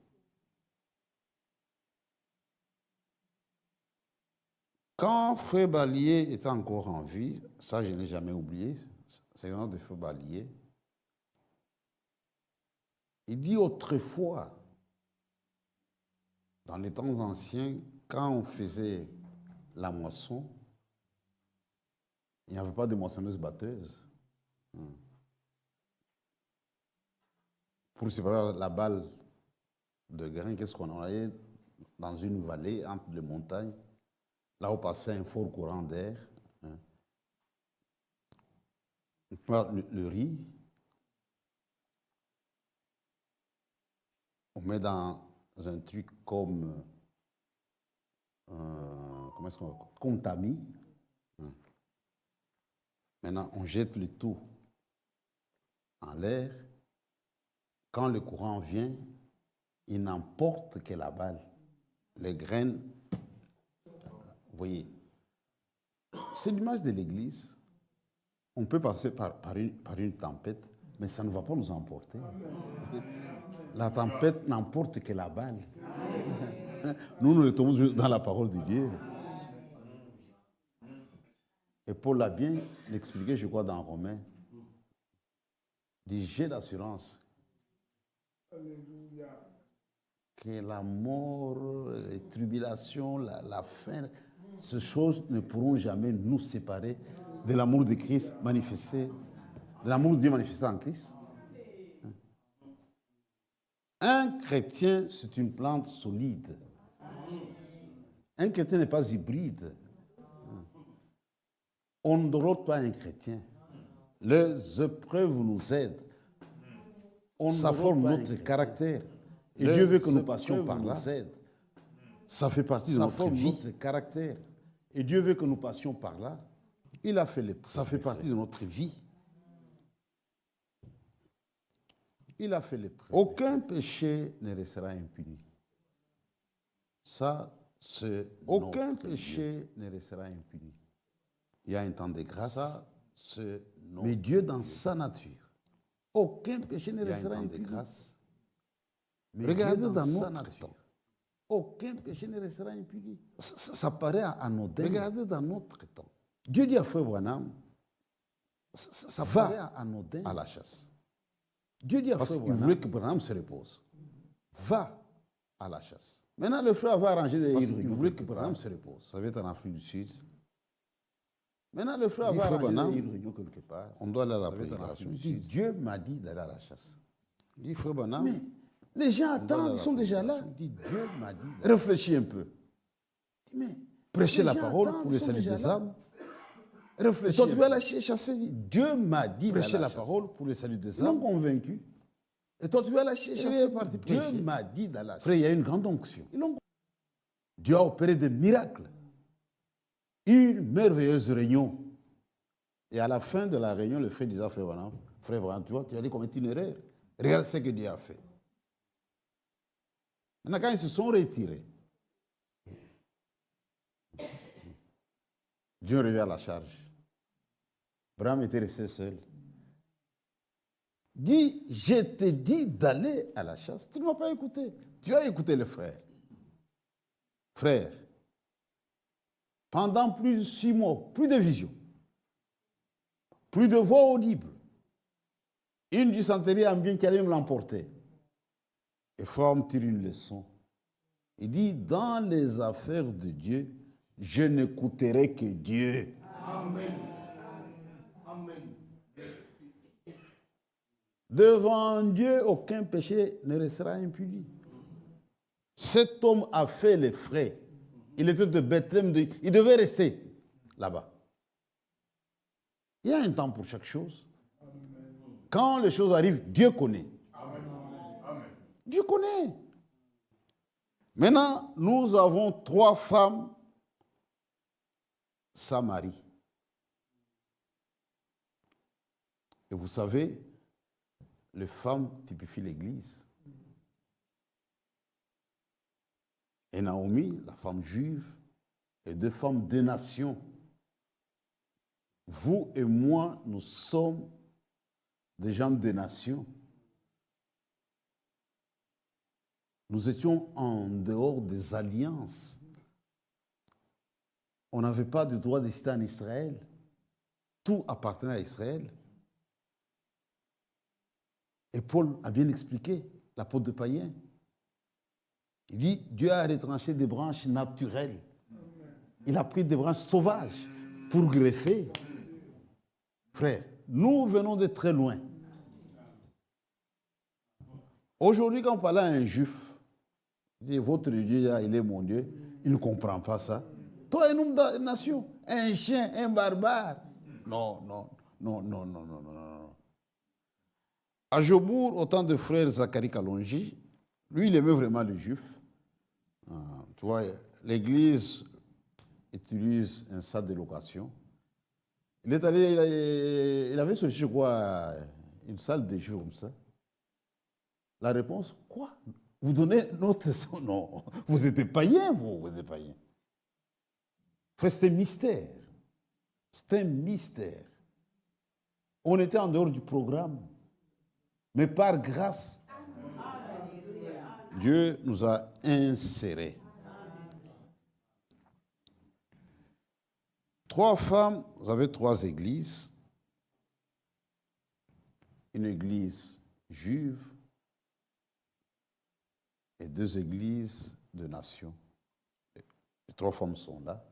Quand Frère Ballier était encore en vie, ça je n'ai jamais oublié, c'est le nom de Frère Ballier, il dit autrefois, dans les temps anciens, quand on faisait la moisson, il n'y avait pas de moissonneuse-batteuse. Pour séparer la balle de grain, qu'est-ce qu'on allait dans une vallée entre les montagnes, là où passait un fort courant d'air. On prend le riz, on met dans un truc comme comme tamis. Maintenant, on jette le tout en l'air. Quand le courant vient, il n'emporte que la balle. Les graines, vous voyez. C'est l'image de l'Église. On peut passer par une tempête, mais ça ne va pas nous emporter. La tempête n'emporte que la balle. Nous retombons dans la parole de Dieu. Et Paul l'a bien expliqué, je crois, dans Romains. Il dit, j'ai l'assurance que la mort, les tribulations, la faim, ces choses ne pourront jamais nous séparer de l'amour de Christ manifesté, de l'amour de Dieu manifesté en Christ. Un chrétien, c'est une plante solide. Un chrétien n'est pas hybride. On ne dorote pas un chrétien. Les épreuves nous aident. Ça forme notre caractère. Et Dieu veut que nous passions par là. Ça fait partie de notre vie. Notre caractère. Et Dieu veut que nous passions par là. Il a fait l'épreuve. Ça fait partie de notre vie. Il a fait l'épreuve. Aucun péché ne restera impuni. Ça, c'est aucun péché ne restera impuni. Il y a un temps de grâce. Ça, c'est mais Dieu, dans sa nature, aucun péché ne restera impuni. Mais regardez Dieu, dans sa notre nature, temps, aucun péché ne restera impuni. ça paraît anodin. Regardez dans notre temps. Dieu dit à Frère Branham, Ça va paraît anodin. à la chasse. Dieu dit à Parce Frère qu'il Branham, voulait que Branham se repose. Va à la chasse. maintenant le frère va arranger des Parce qu'il hydrogènes. voulait que Branham se repose. Ça va être en Afrique du Sud. Maintenant le frère Dit va Frère arranger Branham, des hydrogènes quelque part. On doit aller à la Ça va être en prédication. Afrique Il du dit, Sud. Dieu m'a dit d'aller à la chasse. Il dit, Frère Branham, Mais les gens on doit aller à attendent, la ils sont déjà là. prédication. Il dit, Dieu m'a dit d'aller. Réfléchis un peu. Mais Prêcher les la gens parole attendent, pour ils le sont salut déjà des là. âmes. Et Réfléchis. toi tu vas un peu. la chasser. Dieu m'a dit Prêcher prêcher la la parole pour le salut des Ils l'ont âmes. convaincu. Et toi tu vas la Il chasser. est parti Dieu prêcher. m'a dit d'aller la Frère, il y a une grande onction. Ils l'ont Dieu a opéré des miracles. Une merveilleuse réunion. Et à la fin de la réunion, le frère disait à Frère Branham, tu vois, tu as dit commettre une erreur. Regarde ce que Dieu a fait. Maintenant, quand ils se sont retirés, Dieu revient à la charge. Branham était resté seul. Dit, je t'ai dit d'aller à la chasse. Tu ne m'as pas écouté. Tu as écouté le frère. Frère, pendant plus de 6 mois, plus de vision, plus de voix audibles, une dysenterie ambiante qui allait me l'emporter. Et frère me tire une leçon. Il dit, dans les affaires de Dieu, je n'écouterai que Dieu. Amen. Amen. Devant Dieu, aucun péché ne restera impuni. Cet homme a fait les frais. Il était de Bethléem, il devait rester là-bas. Il y a un temps pour chaque chose. Quand les choses arrivent, Dieu connaît. Dieu connaît. Maintenant, nous avons 3 femmes Samarie. Et vous savez, les femmes typifient l'Église. Et Naomi, la femme juive, et 2 femmes des nations. Vous et moi, nous sommes des gens des nations. Nous étions en dehors des alliances. On n'avait pas de droit de cité en Israël. Tout appartenait à Israël. Et Paul a bien expliqué, l'apôtre de Païen. Il dit, Dieu a retranché des branches naturelles. Il a pris des branches sauvages pour greffer. Frère, nous venons de très loin. Aujourd'hui, quand on parle à un juif, il dit, votre Dieu, il est mon Dieu, il ne comprend pas ça. Toi, un homme de nation, un chien, un barbare. Non, non, non, non, non, non, non, non. À Jobourg, au temps de frère Zacharie Kalonji, lui, il aimait vraiment les juifs. Tu vois, l'église utilise un salle de location. Il est allé, il avait sollicité quoi, une salle de jeu comme ça. La réponse, quoi? Vous donnez notre... Non, vous êtes païen, vous êtes païen. Frère, c'est un mystère. C'est un mystère. On était en dehors du programme. Mais par grâce, Dieu nous a insérés. 3 femmes, vous avez 3 églises. Une église juive et 2 églises de nations. Les 3 femmes sont là.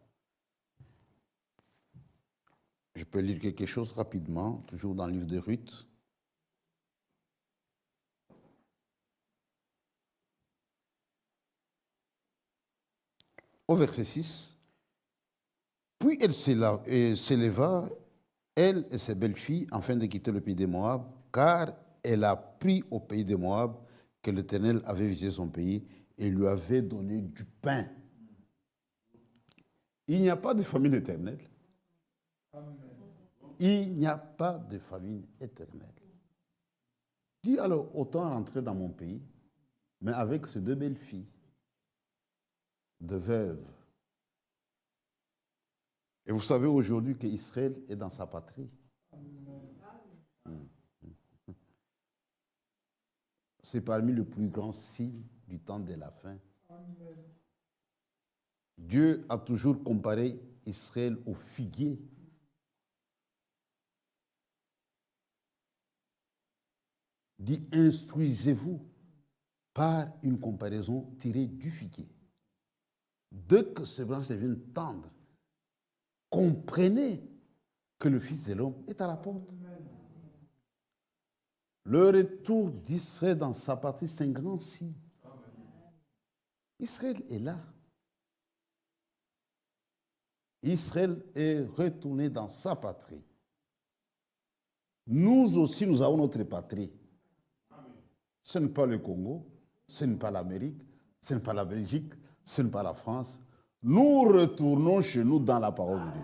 Je peux lire quelque chose rapidement, toujours dans le livre de Ruth. Au verset 6, puis elle s'éleva, elle et ses belles-filles, afin de quitter le pays de Moab, car elle a pris au pays de Moab que l'Éternel avait visité son pays et lui avait donné du pain. Il n'y a pas de famine éternelle. Il n'y a pas de famine éternelle. Dis alors, autant rentrer dans mon pays, mais avec ces 2 belles filles, de veuves. Et vous savez aujourd'hui qu'Israël est dans sa patrie. c'est parmi les plus grands signes du temps de la fin. Dieu a toujours comparé Israël au figuier. Dit, instruisez-vous par une comparaison tirée du figuier. Dès que ces branches deviennent tendres, comprenez que le Fils de l'homme est à la porte. Le retour d'Israël dans sa patrie, c'est un grand signe. Israël est là. Israël est retourné dans sa patrie. Nous aussi, nous avons notre patrie. Ce n'est pas le Congo, ce n'est pas l'Amérique, ce n'est pas la Belgique, ce n'est pas la France. Nous retournons chez nous dans la parole de Dieu.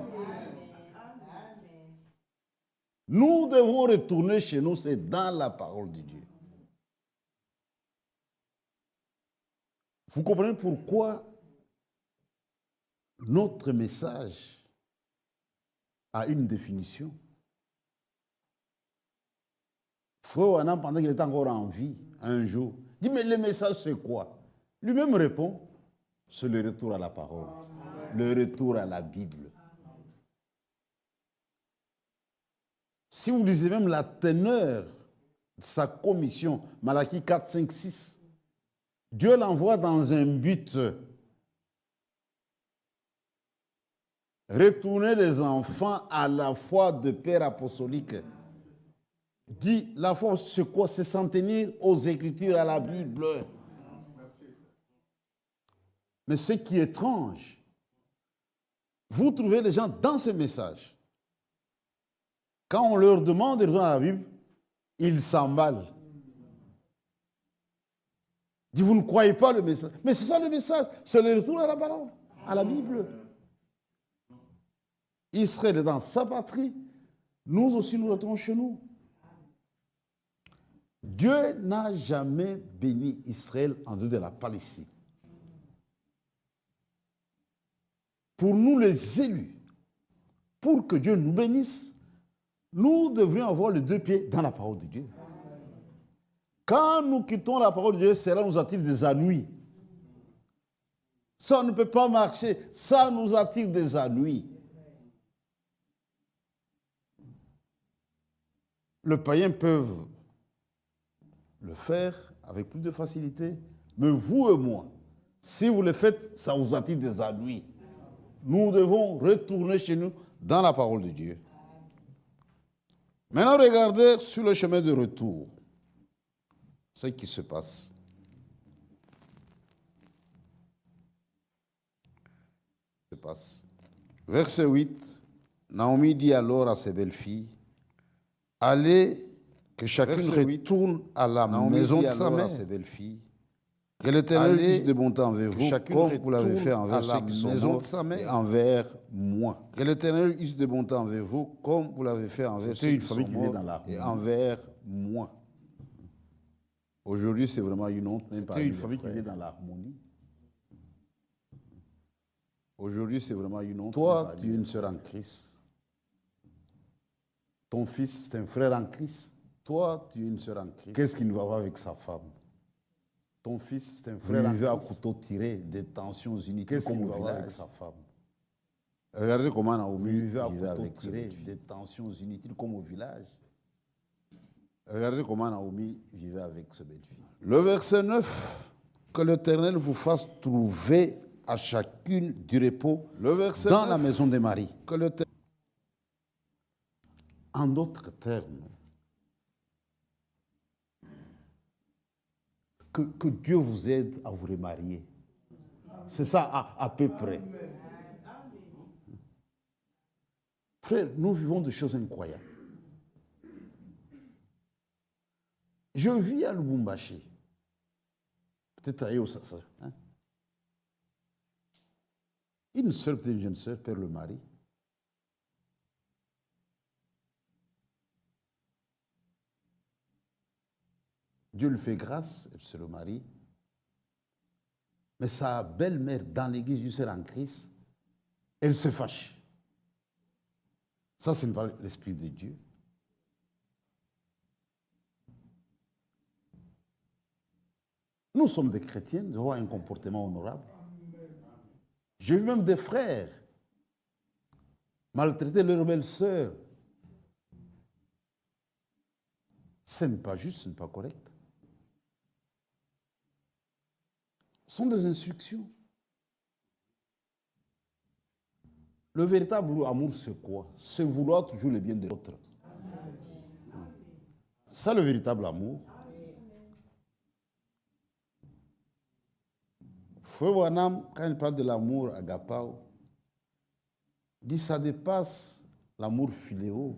Nous devons retourner chez nous, c'est dans la parole de Dieu. Vous comprenez pourquoi notre message a une définition. Frère Wanam, pendant qu'il était encore en vie, un jour, dit, mais le message c'est quoi? Lui-même répond, c'est le retour à la parole, le retour à la Bible. Si vous lisez même la teneur de sa commission, Malachie 4, 5, 6, Dieu l'envoie dans un but. Retourner les enfants à la foi de père apostolique. Dit, la foi, c'est quoi? C'est s'en tenir aux Écritures, à la Bible. Mais ce qui est étrange, vous trouvez les gens dans ce message. Quand on leur demande de revenir à la Bible, ils s'emballent. Dit, vous ne croyez pas le message. Mais c'est ça le message, c'est le retour à la parole, à la Bible. Israël est dans sa patrie, nous aussi nous retournons chez nous. Dieu n'a jamais béni Israël en dehors de la Palestine. Pour nous les élus, pour que Dieu nous bénisse, nous devrions avoir les deux pieds dans la parole de Dieu. Quand nous quittons la parole de Dieu, cela nous attire des ennuis. Ça ne peut pas marcher, ça nous attire des ennuis. Les païens peuvent le faire avec plus de facilité, mais vous et moi, si vous le faites, ça vous attire des ennuis. Nous devons retourner chez nous dans la parole de Dieu. Maintenant, regardez sur le chemin de retour ce qui se passe. Verset 8, Naomi dit alors à ses belles-filles, allez, que chacune retourne à la maison de sa mère. Que l'Éternel use de bonté envers vous, comme vous l'avez fait envers ceux qui sont morts, et envers moi. Que l'Éternel use de bonté envers vous, comme vous l'avez fait envers ceux qui sont morts, et envers moi. Aujourd'hui, c'est vraiment une honte. C'était une famille qui vit dans l'harmonie. Aujourd'hui, c'est vraiment une honte. Toi, tu es une sœur en Christ. Ton fils, c'est un frère en Christ. Toi, tu es une sœur en Christ. Qu'est-ce qu'il va voir avec sa femme? Ton fils, c'est un frère en Christ. Il vivait à couteau tiré, des tensions inutiles comme au village avec sa femme. Regardez comment Naomi vivait à couteau tiré, des tensions inutiles comme au village. Regardez comment Naomi vivait avec ce belle-fille. Le verset 9, que l'Éternel vous fasse trouver à chacune du repos dans la maison de Marie. En d'autres termes, que Dieu vous aide à vous remarier. C'est ça à peu près. Frère, nous vivons des choses incroyables. Je vis à Lubumbashi. Peut-être ailleurs, ça. Hein? Une sœur, peut-être une jeune sœur, perd le mari. Dieu lui fait grâce, c'est le mari. Mais sa belle-mère, dans l'église du Seigneur en Christ, elle se fâche. Ça, ce n'est pas l'Esprit de Dieu. Nous sommes des chrétiens, nous avons un comportement honorable. J'ai vu même des frères maltraiter leur belle-sœur. Ce n'est pas juste, ce n'est pas correct. Ce sont des instructions. Le véritable amour, c'est quoi? C'est vouloir toujours le bien de l'autre. C'est le véritable amour. Feu Wanam, quand il parle de l'amour agapao, dit ça dépasse l'amour philéo.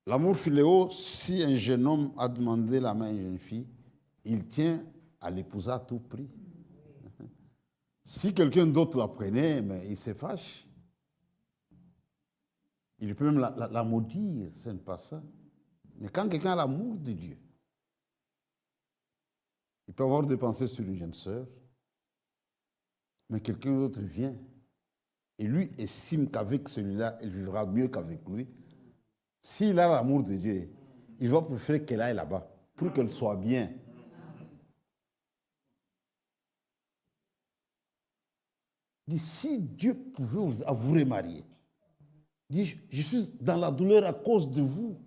L'amour philéo, si un jeune homme a demandé la main à une jeune fille, il tient à l'épouser à tout prix. Si quelqu'un d'autre la prenait, mais il se fâche. Il peut même la maudire, ce n'est pas ça. Mais quand quelqu'un a l'amour de Dieu, il peut avoir des pensées sur une jeune sœur, mais quelqu'un d'autre vient et lui estime qu'avec celui-là, il vivra mieux qu'avec lui. S'il a l'amour de Dieu, il va préférer qu'elle aille là-bas pour qu'elle soit bien. Il dit, si Dieu pouvait vous remarier, il dit, je suis dans la douleur à cause de vous.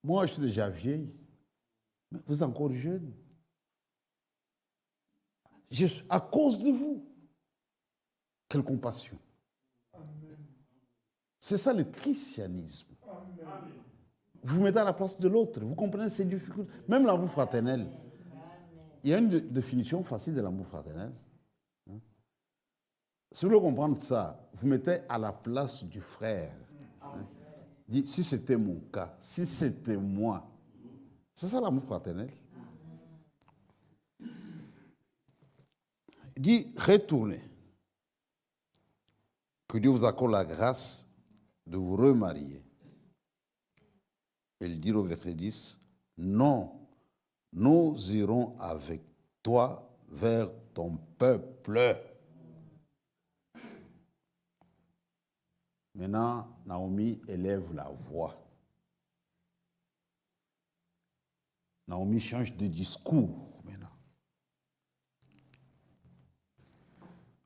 Moi, je suis déjà vieille, mais vous êtes encore jeune. Je suis à cause de vous. Quelle compassion. C'est ça le christianisme. Vous vous mettez à la place de l'autre, vous comprenez ces difficultés. Même l'amour fraternel. Il y a une définition facile de l'amour fraternel. Si vous voulez comprendre ça, vous mettez à la place du frère. Dites, si c'était mon cas, si c'était moi. C'est ça l'amour fraternel. Il dit, retournez. Que Dieu vous accorde la grâce de vous remarier. Et il dit au verset 10, non, nous irons avec toi vers ton peuple. Maintenant, Naomi élève la voix. Naomi change de discours maintenant.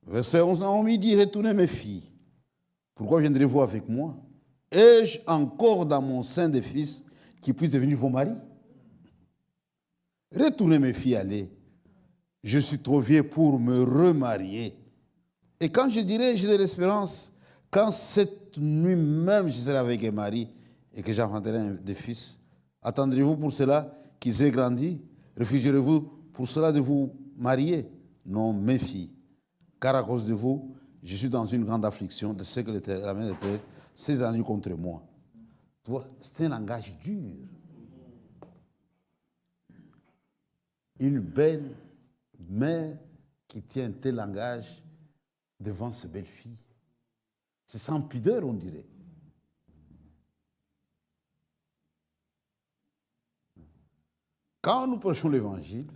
Verset 11, Naomi dit, retournez mes filles. Pourquoi viendrez-vous avec moi? Ai-je encore dans mon sein des fils qui puissent devenir vos maris? Retournez mes filles, allez. Je suis trop vieux pour me remarier. Et quand je dirai, j'ai de l'espérance, quand cette nuit même je serai avec un mari et que j'enfanterai des fils, attendrez-vous pour cela qu'ils aient grandi? Refugierez-vous pour cela de vous marier? Non, mes filles, car à cause de vous, je suis dans une grande affliction de ce que la main de Dieu s'est étendue contre moi. Tu vois, c'est un langage dur. Une belle mère qui tient un tel langage devant ses belles filles. C'est sans pudeur, on dirait. Quand nous prêchons l'évangile,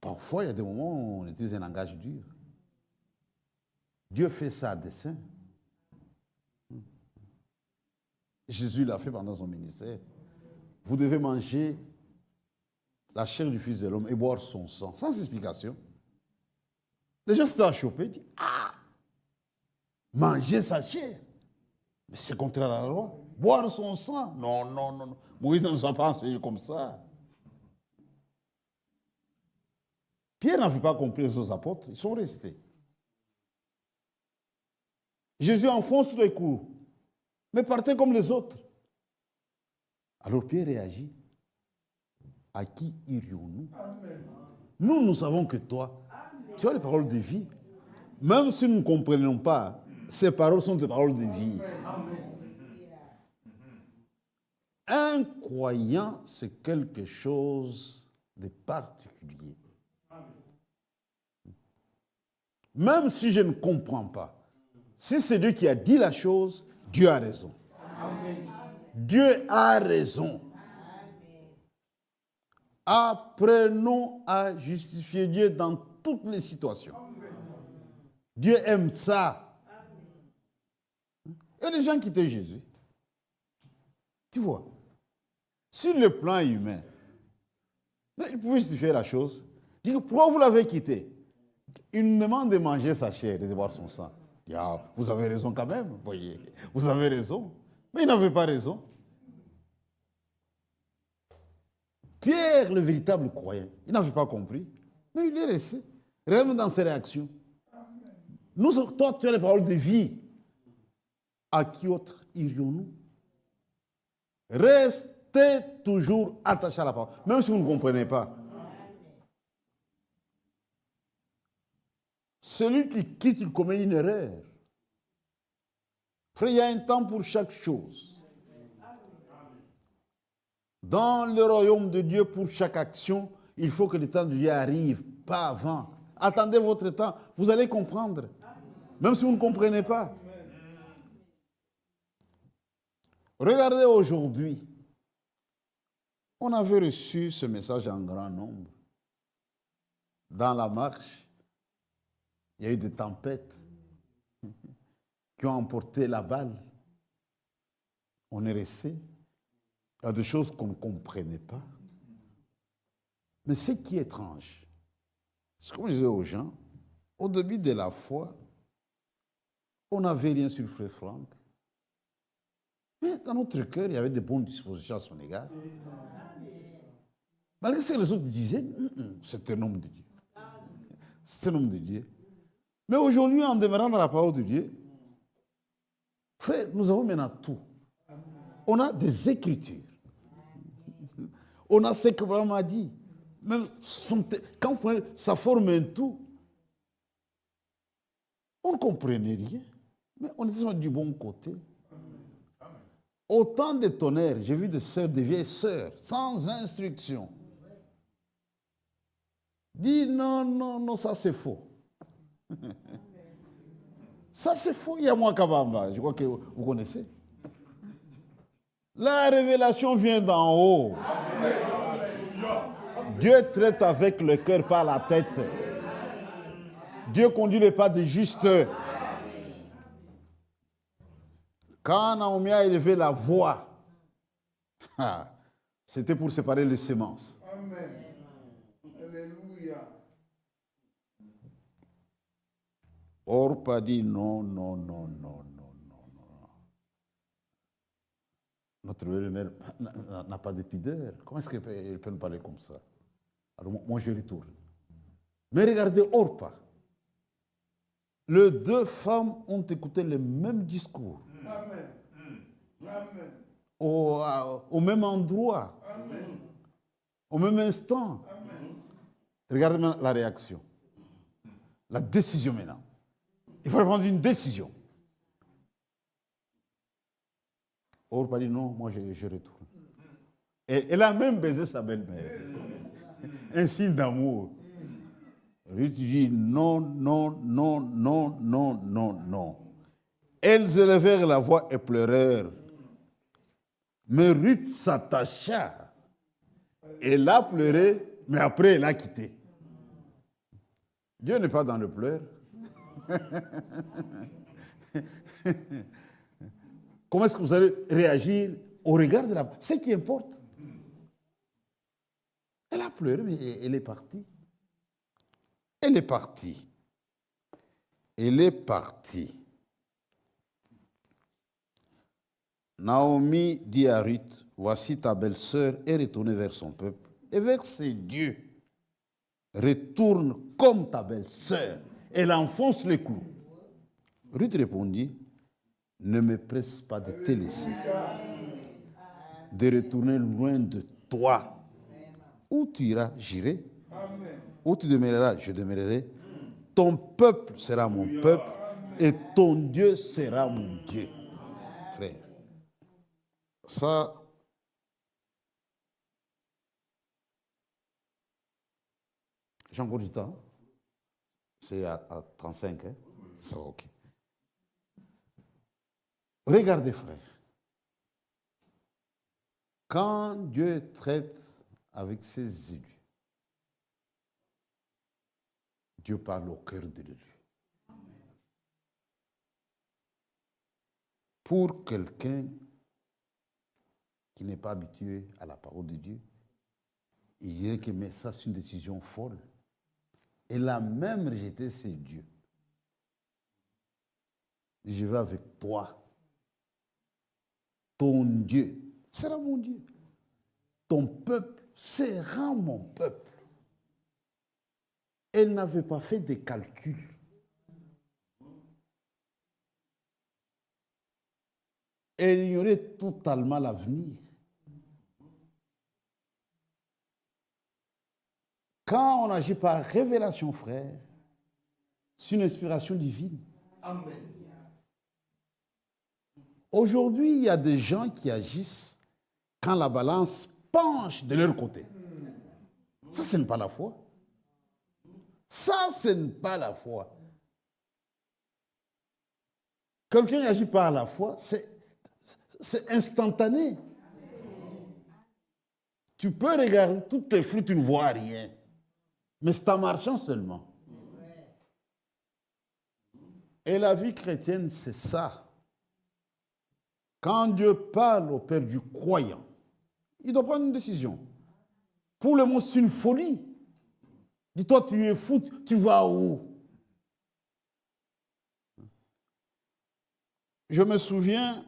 parfois il y a des moments où on utilise un langage dur. Dieu fait ça à dessein. Jésus l'a fait pendant son ministère. Vous devez manger la chair du Fils de l'homme et boire son sang, sans explication. Les gens s'étaient achoppés, ils disent, ah, manger sa chair. Mais c'est contraire à la loi. Boire son sang. Non, non, non, non. Moïse ne nous a pas enseigné comme ça. Pierre n'avait pas compris les autres apôtres. Ils sont restés. Jésus enfonce les clous. Mais partez comme les autres. Alors Pierre réagit. À qui irions-nous? Nous, nous savons que toi, tu as les paroles de vie. Même si nous ne comprenons pas, ces paroles sont des paroles de vie. Un croyant, c'est quelque chose de particulier. Même si je ne comprends pas, si c'est Dieu qui a dit la chose, Dieu a raison. Dieu a raison. Apprenons à justifier Dieu dans toutes les situations. Dieu aime ça. Et les gens quittaient Jésus. Tu vois, Sur le plan humain, mais il pouvait justifier la chose. Il dit, pourquoi vous l'avez quitté? Il nous demande de manger sa chair et de boire son sang. Il dit, ah, vous avez raison quand même, voyez. Vous avez raison. Mais il n'avait pas raison. Pierre, le véritable croyant, il n'avait pas compris. Mais il est resté. Même dans ses réactions. Nous, toi, tu as les paroles de vie. À qui autre irions-nous? Restez toujours attachés à la parole, même si vous ne comprenez pas. Celui qui quitte, il commet une erreur. Frère, il y a un temps pour chaque chose. Dans le royaume de Dieu, pour chaque action, il faut que le temps de Dieu arrive, pas avant. Attendez votre temps, vous allez comprendre. Même si vous ne comprenez pas. Regardez aujourd'hui. On avait reçu ce message en grand nombre. Dans la marche, il y a eu des tempêtes qui ont emporté la balle. On est resté. Il y a des choses qu'on ne comprenait pas. Mais ce qui est étrange, c'est comme je disais aux gens, au début de la foi, on n'avait rien sur Frère Franck. Mais dans notre cœur, il y avait de bonnes dispositions à son égard. Malgré ce que les autres disaient, c'est un homme de Dieu. C'est un homme de Dieu. Mais aujourd'hui, en demeurant dans la parole de Dieu, frère, nous avons maintenant tout. On a des écritures. On a ce que Abraham a dit. Même quand vous prenez, ça forme un tout. On ne comprenait rien, mais on était du bon côté. Autant de tonnerres, j'ai vu des sœurs, des vieilles sœurs, sans instruction. Dis non, non, non, ça c'est faux. Ça c'est faux. Il y a moi Kabamba, je crois que vous connaissez. La révélation vient d'en haut. Dieu traite avec le cœur, pas la tête. Dieu conduit les pas des justes. Quand Naomi a élevé la voix, c'était pour séparer les semences. Amen. Alléluia. Orpa dit non, non, non, non, non, non, non. Notre belle-mère n'a pas de pudeur. Comment est-ce qu'elle peut nous parler comme ça? Alors moi je retourne. Mais regardez Orpa. Les deux femmes ont écouté le même discours. Amen. Amen. Au même endroit. Amen. Au même instant. Amen. Regardez maintenant la réaction. La décision maintenant. Il faut prendre une décision. Orpa dit non, moi je retourne. Et elle a même baisé sa belle-mère. Un signe d'amour. Ruth dit non, non, non, non, non, non, non. Elles élevèrent la voix et pleurèrent. Mais Ruth s'attacha. Elle a pleuré, mais après elle a quitté. Dieu n'est pas dans le pleur. Comment est-ce que vous allez réagir au regard de la... C'est ce qui importe. Elle a pleuré, mais elle est partie. Elle est partie. Elle est partie. Naomi dit à Ruth, voici ta belle-sœur est retournée vers son peuple et vers ses dieux. Retourne comme ta belle-sœur. Elle enfonce les clous. Ruth répondit, ne me presse pas de te laisser, de retourner loin de toi. Où tu iras, j'irai. Où tu demeureras, je demeurerai. Ton peuple sera mon peuple et ton Dieu sera mon Dieu. Frère, ça, j'ai encore du temps. C'est à 35, hein? Ça va, ok. Regardez, frère. Quand Dieu traite avec ses élus, Dieu parle au cœur de l'élu. Pour quelqu'un qui n'est pas habitué à la parole de Dieu, il dirait que mais ça c'est une décision folle. Elle a même rejeté ses dieux. Je vais avec toi. Ton Dieu sera mon Dieu. Ton peuple sera mon peuple. Elle n'avait pas fait des calculs. Elle ignorait totalement l'avenir. Quand on agit par révélation, frère, c'est une inspiration divine. Amen. Aujourd'hui, il y a des gens qui agissent quand la balance penche de leur côté. Ça, ce n'est pas la foi. Ça, ce n'est pas la foi. Quelqu'un qui agit par la foi, c'est instantané. Tu peux regarder toutes tes flux, tu ne vois rien. Mais c'est en marchant seulement. Et la vie chrétienne, c'est ça. Quand Dieu parle au Père du croyant, il doit prendre une décision. Pour le monde, c'est une folie. Dis-toi, tu es fou, tu vas où? Je me souviens,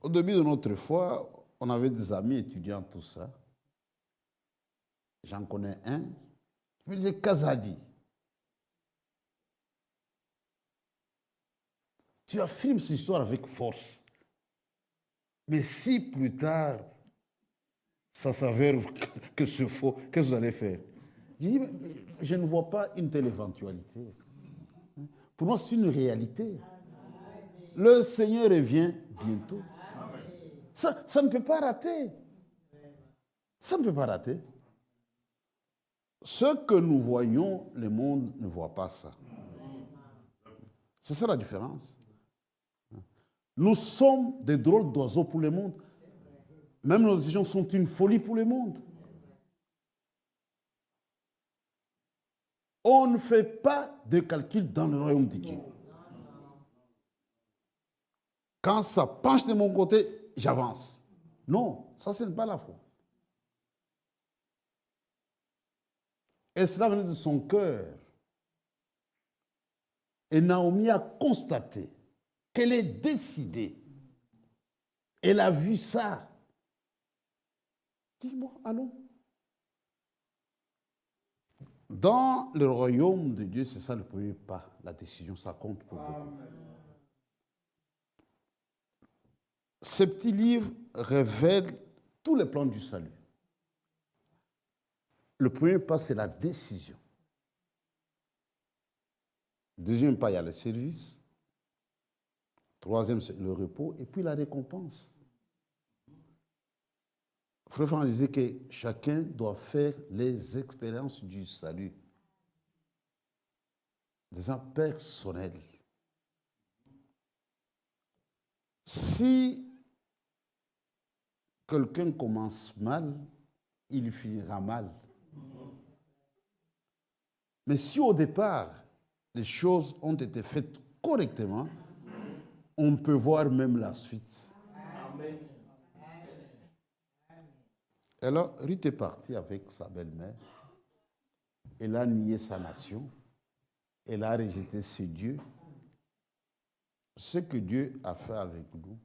au début de notre foi, on avait des amis étudiants, tout ça. J'en connais un. Je me disais, Kazadi, tu affirmes cette histoire avec force. Mais si plus tard, ça s'avère que c'est faux, qu'est-ce que vous allez faire? Je dis, mais je ne vois pas une telle éventualité. Pour moi, c'est une réalité. Le Seigneur revient bientôt. Ça ne peut pas rater. Ça ne peut pas rater. Ce que nous voyons, le monde ne voit pas ça. C'est ça la différence. Nous sommes des drôles d'oiseaux pour le monde. Même nos décisions sont une folie pour le monde. On ne fait pas de calcul dans le royaume de Dieu. Quand ça penche de mon côté, j'avance. Non, ça, ce n'est pas la foi. Et cela venait de son cœur. Et Naomi a constaté qu'elle est décidée. Elle a vu ça. Dis-moi, allons. Dans le royaume de Dieu, c'est ça le premier pas. La décision, ça compte pour beaucoup. Ce petit livre révèle tous les plans du salut. Le premier pas, c'est la décision. Deuxième pas, il y a le service. Troisième, c'est le repos. Et puis la récompense. Frère Franck disait que chacun doit faire les expériences du salut. Des gens personnels. Si quelqu'un commence mal, il finira mal. Mais si au départ, les choses ont été faites correctement, on peut voir même la suite. Amen. Alors, Ruth est partie avec sa belle-mère. Elle a nié sa nation. Elle a rejeté ses dieux. Ce que Dieu a fait avec nous.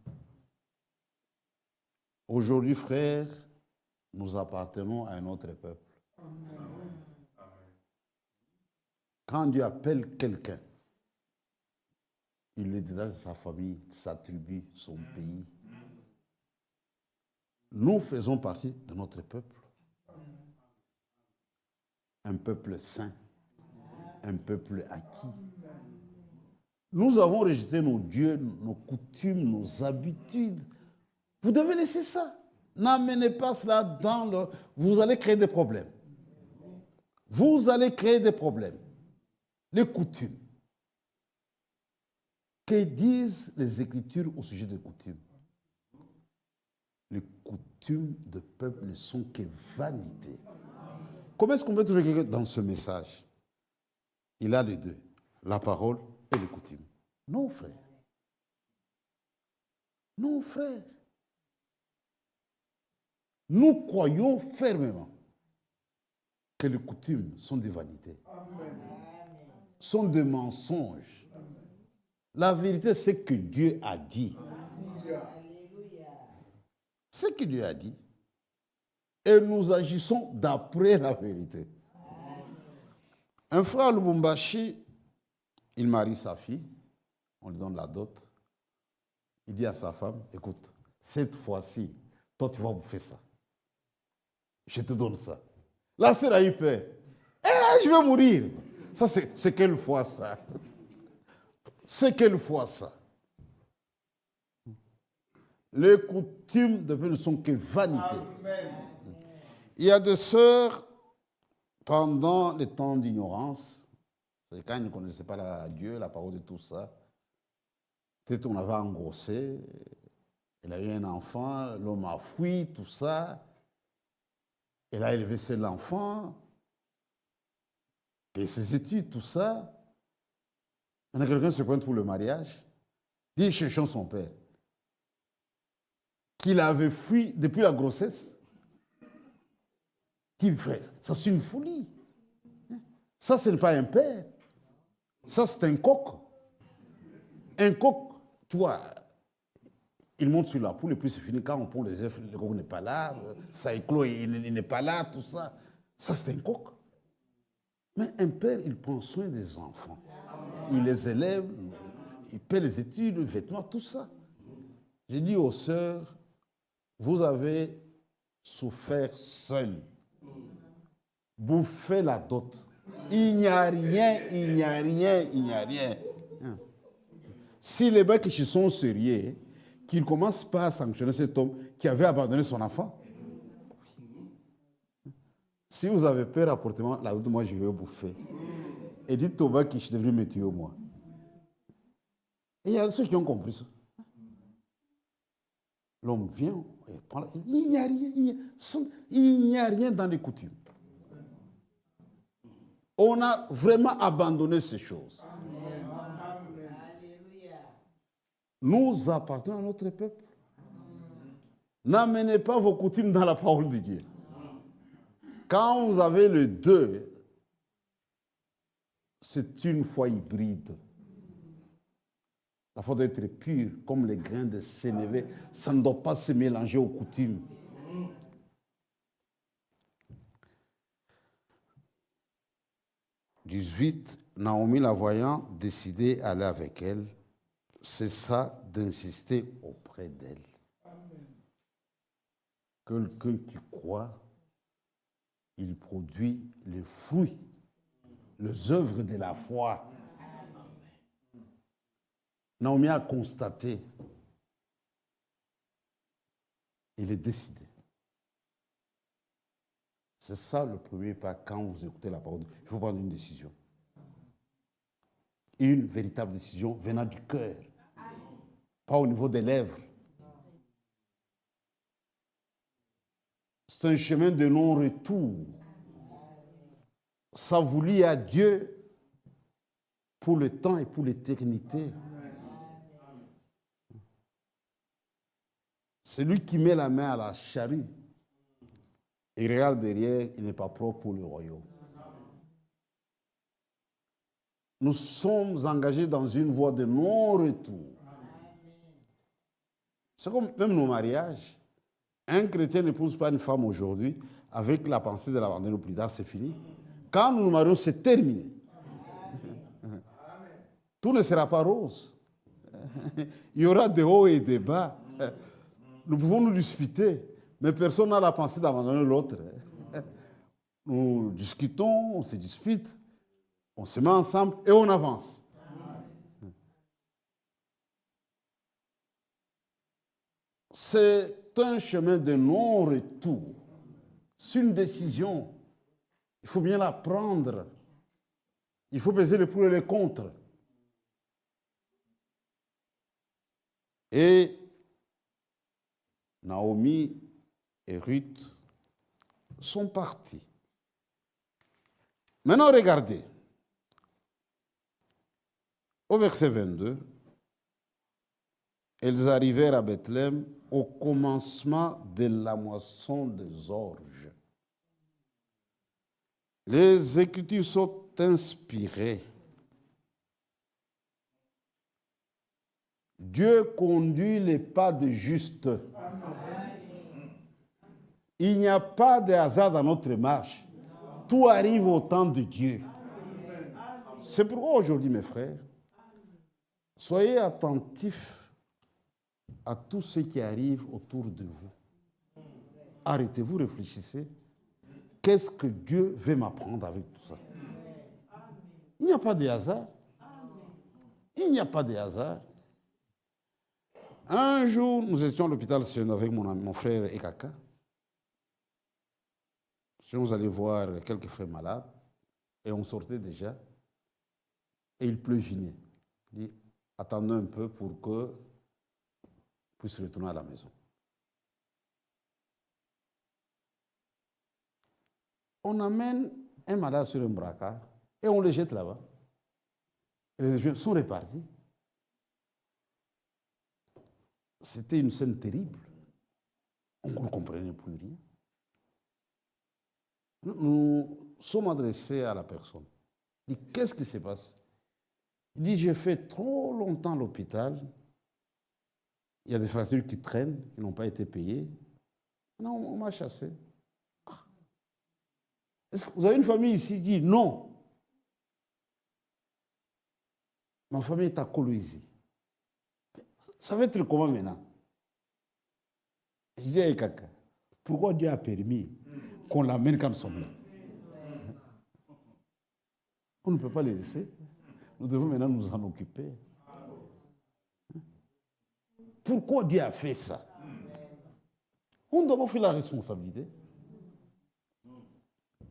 Aujourd'hui, frères, nous appartenons à un autre peuple. Quand Dieu appelle quelqu'un, il le détache de sa famille, de sa tribu, son pays. Nous faisons partie de notre peuple. Un peuple saint, un peuple acquis. Nous avons rejeté nos dieux, nos coutumes, nos habitudes. Vous devez laisser ça. N'amenez pas cela dans le... Vous allez créer des problèmes. Vous allez créer des problèmes. Les coutumes. Que disent les Écritures au sujet des coutumes? Les coutumes de peuple ne sont que vanité. Comment est-ce qu'on peut trouver quelqu'un dans ce message? Il a les deux, la parole et les coutumes. Non, frère. Non, frère. Nous croyons fermement que les coutumes sont des vanités, sont des mensonges. La vérité, c'est que Dieu a dit. C'est que Dieu a dit. Et nous agissons d'après la vérité. Un frère Lubumbashi, il marie sa fille, on lui donne la dot. Il dit à sa femme, écoute, cette fois-ci, toi tu vas bouffer ça. Je te donne ça. La sœur a eu peur. Je vais mourir. Ça, c'est quelle fois ça? C'est quelle fois ça? Les coutumes de Dieu ne sont que vanité. Il y a des sœurs, pendant les temps d'ignorance, c'est quand ils ne connaissaient pas Dieu, la parole de tout ça, peut-être on avait engrossé, elle a eu un enfant, l'homme a fui, tout ça, elle a élevé seul l'enfant, et ses études, tout ça. Maintenant, quelqu'un se pointe pour le mariage, dit cherchons son père, qu'il avait fui depuis la grossesse. Dit, frère, ça c'est une folie. Ça, ce n'est pas un père. Ça, c'est un coq. Un coq, tu vois, il monte sur la poule et puis c'est fini. Quand on pond les œufs, le coq n'est pas là, ça éclot, il n'est pas là, tout ça. Ça, c'est un coq. Mais un père, il prend soin des enfants. Il les élève, il paie les études, les vêtements, tout ça. J'ai dit aux sœurs, vous avez souffert seul. Bouffez la dot. Il n'y a rien, il n'y a rien, il n'y a rien. Si les mecs qui sont sérieux, qu'ils ne commencent pas à sanctionner cet homme qui avait abandonné son enfant. Si vous avez peur, apportez-moi la dot, moi je vais bouffer. Et dites au mec que je suis devenu me tuer moi. Et il y a ceux qui ont compris ça. L'homme vient, il prend il n'y a rien, il n'y a rien dans les coutumes. On a vraiment abandonné ces choses. Nous appartenons à notre peuple. N'amenez pas vos coutumes dans la parole de Dieu. Quand vous avez le deux, c'est une foi hybride. La foi doit être pure, comme les grains de sénévé. Ça ne doit pas se mélanger aux coutumes. « 18. Naomi, la voyant, décidait d'aller avec elle, cessa d'insister auprès d'elle. » Quelqu'un qui croit, il produit les fruits, les œuvres de la foi. Naomi a constaté, il est décidé. C'est ça le premier pas quand vous écoutez la parole. Il faut prendre une décision. Une véritable décision venant du cœur, pas au niveau des lèvres. C'est un chemin de non-retour. Ça vous lie à Dieu pour le temps et pour l'éternité. Celui qui met la main à la charrue et regarde derrière, il n'est pas propre pour le royaume. Nous sommes engagés dans une voie de non-retour. C'est comme même nos mariages. Un chrétien n'épouse pas une femme aujourd'hui avec la pensée de l'abandonner au plus tard, c'est fini. Quand nous nous marions, c'est terminé. Tout ne sera pas rose. Il y aura des hauts et des bas. Nous pouvons nous disputer, mais personne n'a la pensée d'abandonner l'autre. Nous discutons, on se dispute, on se met ensemble et on avance. C'est un chemin de non-retour. C'est une décision. Il faut bien la prendre. Il faut peser les pour et les contre. Et Naomi et Ruth sont partis. Maintenant, regardez. Au verset 22, Elles arrivèrent à Bethléem au commencement de la moisson des orges. Les Écritures sont inspirées. Dieu conduit les pas des justes. Il n'y a pas de hasard dans notre marche. Tout arrive au temps de Dieu. C'est pourquoi aujourd'hui, mes frères, soyez attentifs à tout ce qui arrive autour de vous. Arrêtez-vous, réfléchissez. Qu'est-ce que Dieu veut m'apprendre avec tout ça? Il n'y a pas de hasard. Il n'y a pas de hasard. Un jour, nous étions à l'hôpital avec mon frère Ekaka. Nous allions voir quelques frères malades et on sortait déjà. Et il pleuvinait. Il dit, attendons un peu pour que puisse retourner à la maison. On amène un malade sur un brancard et on le jette là-bas. Et les infirmiers sont répartis. C'était une scène terrible. On ne comprenait plus rien. Nous sommes adressés à la personne. Il dit, qu'est-ce qui se passe? Il dit, j'ai fait trop longtemps à l'hôpital. Il y a des factures qui traînent, qui n'ont pas été payées. Non, on m'a chassé. Ah. Est-ce que vous avez une famille ici qui dit non? Ma famille est à Coloisie. Ça va être comment maintenant? Je dis à Ekaka, pourquoi Dieu a permis qu'on l'amène quand nous sommes là? On ne peut pas les laisser. Nous devons maintenant nous en occuper. Pourquoi Dieu a fait ça? On doit avoir fait la responsabilité.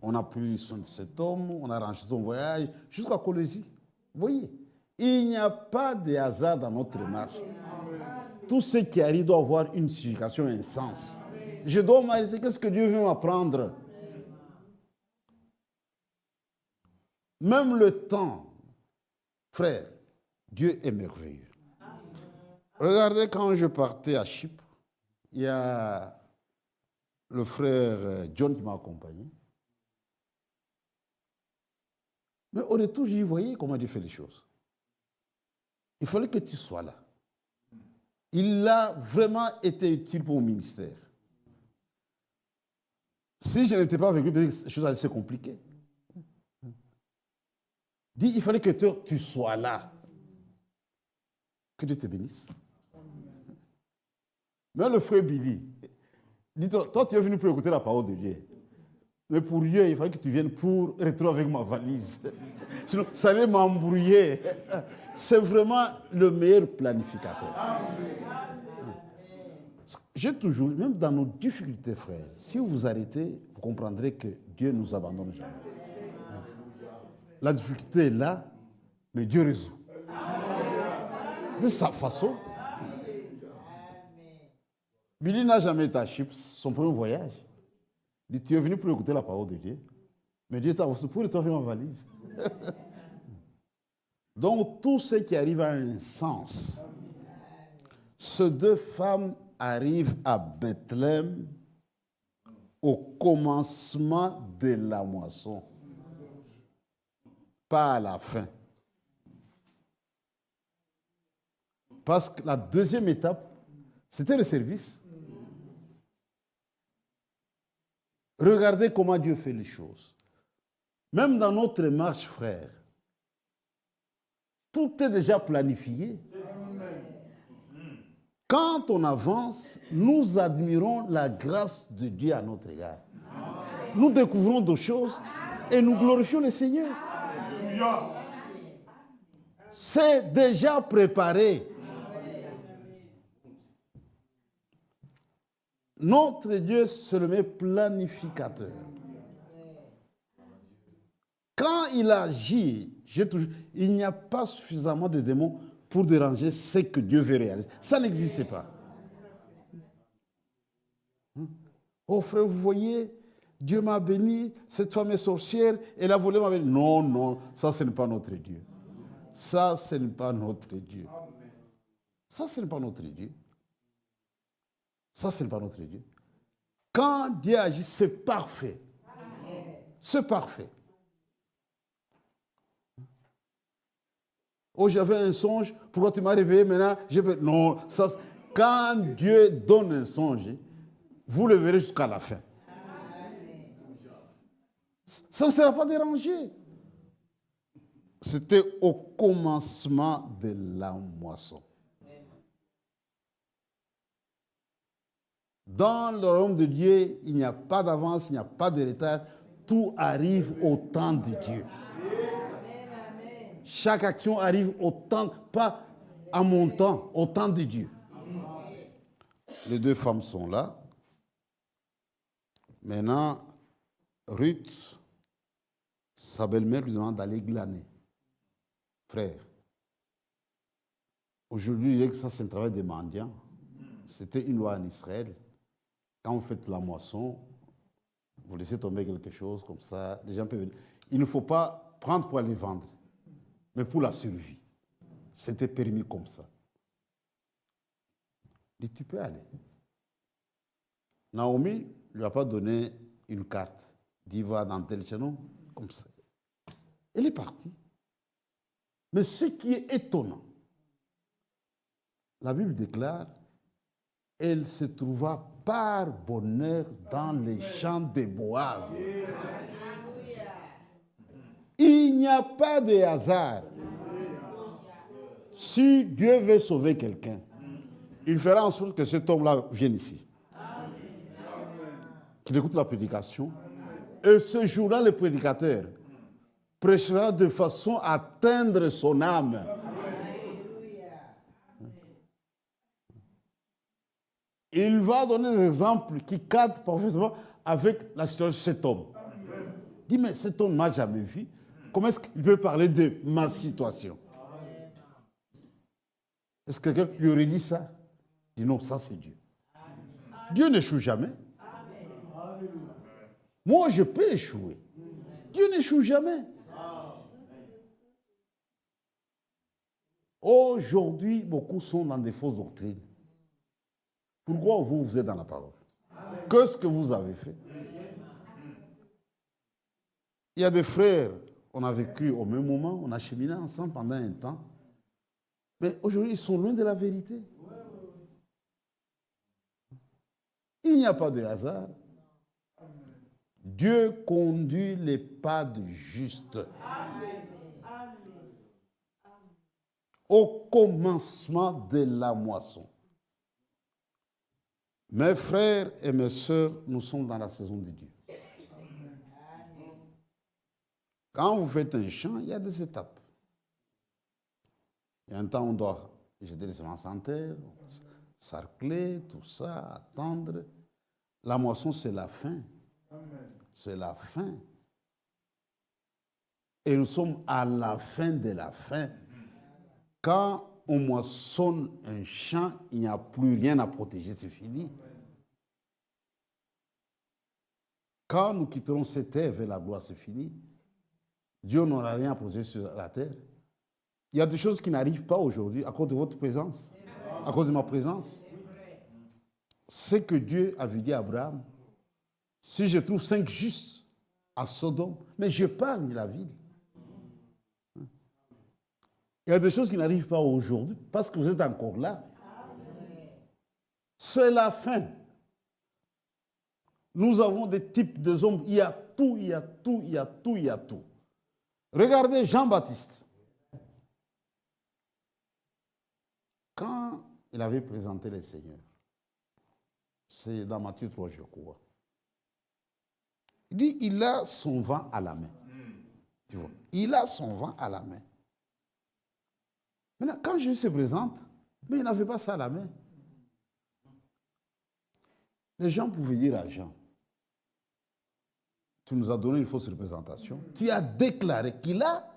On a pris soin de cet homme, on a arrangé son voyage jusqu'à Coloisie. Vous voyez, il n'y a pas de hasard dans notre marche. Tout ce qui arrive doit avoir une signification, un sens. Je dois m'arrêter. Qu'est-ce que Dieu veut m'apprendre? Même le temps, frère, Dieu est merveilleux. Regardez, quand je partais à Chypre, il y a le frère John qui m'a accompagné. Mais au retour, j'ai voyé comment Dieu fait les choses. Il fallait que tu sois là. Il a vraiment été utile pour mon ministère. Si je n'étais pas avec lui, peut-être que les choses allaient se compliquer. Dis, il fallait que tu sois là. Que Dieu te bénisse. Mais le frère Billy, dis-toi, toi, tu es venu pour écouter la parole de Dieu. Mais pour Dieu, il fallait que tu viennes pour retourner avec ma valise. Sinon, ça allait m'embrouiller. C'est vraiment le meilleur planificateur. J'ai toujours, même dans nos difficultés, frères, si vous vous arrêtez, vous comprendrez que Dieu ne nous abandonne jamais. La difficulté est là, mais Dieu résout. De sa façon. Billy n'a jamais été à Chypre, son premier voyage. Il dit, tu es venu pour écouter la parole de Dieu, mais Dieu t'a reçu pour toi faire ma valise. Donc, tout ce qui arrive a un sens. Ces deux femmes arrivent à Bethléem au commencement de la moisson, pas à la fin. Parce que la deuxième étape, c'était le service. Regardez comment Dieu fait les choses. Même dans notre marche, frère, tout est déjà planifié. Quand on avance, nous admirons la grâce de Dieu à notre égard. Nous découvrons d'autres choses et nous glorifions le Seigneur. C'est déjà préparé. Notre Dieu, c'est le meilleur planificateur. Quand il agit, il n'y a pas suffisamment de démons pour déranger ce que Dieu veut réaliser. Ça n'existe pas. Oh frère, vous voyez, Dieu m'a béni, cette femme est sorcière, elle a volé ma béni. Non, non, ça ce n'est pas notre Dieu. Ça ce n'est pas notre Dieu. Ça, ce n'est pas notre Dieu. Ça, ce n'est pas notre Dieu. Quand Dieu agit, c'est parfait. C'est parfait. Oh, j'avais un songe, pourquoi tu m'as réveillé maintenant? Non, ça, quand Dieu donne un songe, vous le verrez jusqu'à la fin. Ça ne sera pas dérangé. C'était au commencement de la moisson. Dans le royaume de Dieu, il n'y a pas d'avance, il n'y a pas de retard. Tout arrive au temps de Dieu. Chaque action arrive au temps, pas à mon temps, au temps de Dieu. Les deux femmes sont là. Maintenant, Ruth, sa belle-mère lui demande d'aller glaner. Frère, aujourd'hui, il est que ça, c'est un travail des mendiants. C'était une loi en Israël. Quand vous faites la moisson, vous laissez tomber quelque chose comme ça, les gens peuvent venir. Il ne faut pas prendre pour aller vendre, mais pour la survie. C'était permis comme ça. Il dit, tu peux aller. Naomi ne lui a pas donné une carte. Il dit, va dans tel chaînon, comme ça. Elle est partie. Mais ce qui est étonnant, la Bible déclare, elle se trouva par bonheur dans les champs de Boaz. Il n'y a pas de hasard. Si Dieu veut sauver quelqu'un, il fera en sorte que cet homme-là vienne ici. Qu'il écoute la prédication. Et ce jour-là, le prédicateur prêchera de façon à atteindre son âme. Il va donner des exemples qui cadrent parfaitement avec la situation de cet homme. Il dit, mais cet homme ne m'a jamais vu. Comment est-ce qu'il peut parler de ma situation? Est-ce que quelqu'un lui aurait dit ça? Il dit non, ça c'est Dieu. Dieu n'échoue jamais. Moi, je peux échouer. Dieu n'échoue jamais. Aujourd'hui, beaucoup sont dans des fausses doctrines. Pourquoi vous êtes dans la parole? Qu'est-ce que vous avez fait? Il y a des frères, on a vécu au même moment, on a cheminé ensemble pendant un temps. Mais aujourd'hui, ils sont loin de la vérité. Il n'y a pas de hasard. Dieu conduit les pas du juste. Au commencement de la moisson. Mes frères et mes sœurs, nous sommes dans la saison de Dieu. Quand vous faites un champ, il y a des étapes. Il y a un temps où on doit jeter les semences en terre, sarcler, tout ça, attendre. La moisson, c'est la fin. C'est la fin. Et nous sommes à la fin de la fin. Quand on moissonne un champ, il n'y a plus rien à protéger, c'est fini. Quand nous quitterons cette terre vers la gloire, c'est fini. Dieu n'aura rien à protéger sur la terre. Il y a des choses qui n'arrivent pas aujourd'hui à cause de votre présence, à cause de ma présence. C'est que Dieu avait dit à Abraham, si je trouve 5 justes à Sodome, mais je parle de la ville. Il y a des choses qui n'arrivent pas aujourd'hui parce que vous êtes encore là. C'est la fin. Nous avons des types de hommes. Il y a tout, il y a tout, il y a tout, il y a tout. Regardez Jean-Baptiste. Quand il avait présenté le Seigneur, c'est dans Matthieu 3, je crois. Il dit, il a son vent à la main. Tu vois, il a son vent à la main. Maintenant, quand Jésus se présente, mais il n'avait pas ça à la main. Les gens pouvaient dire à Jean, tu nous as donné une fausse représentation. Tu as déclaré qu'il a...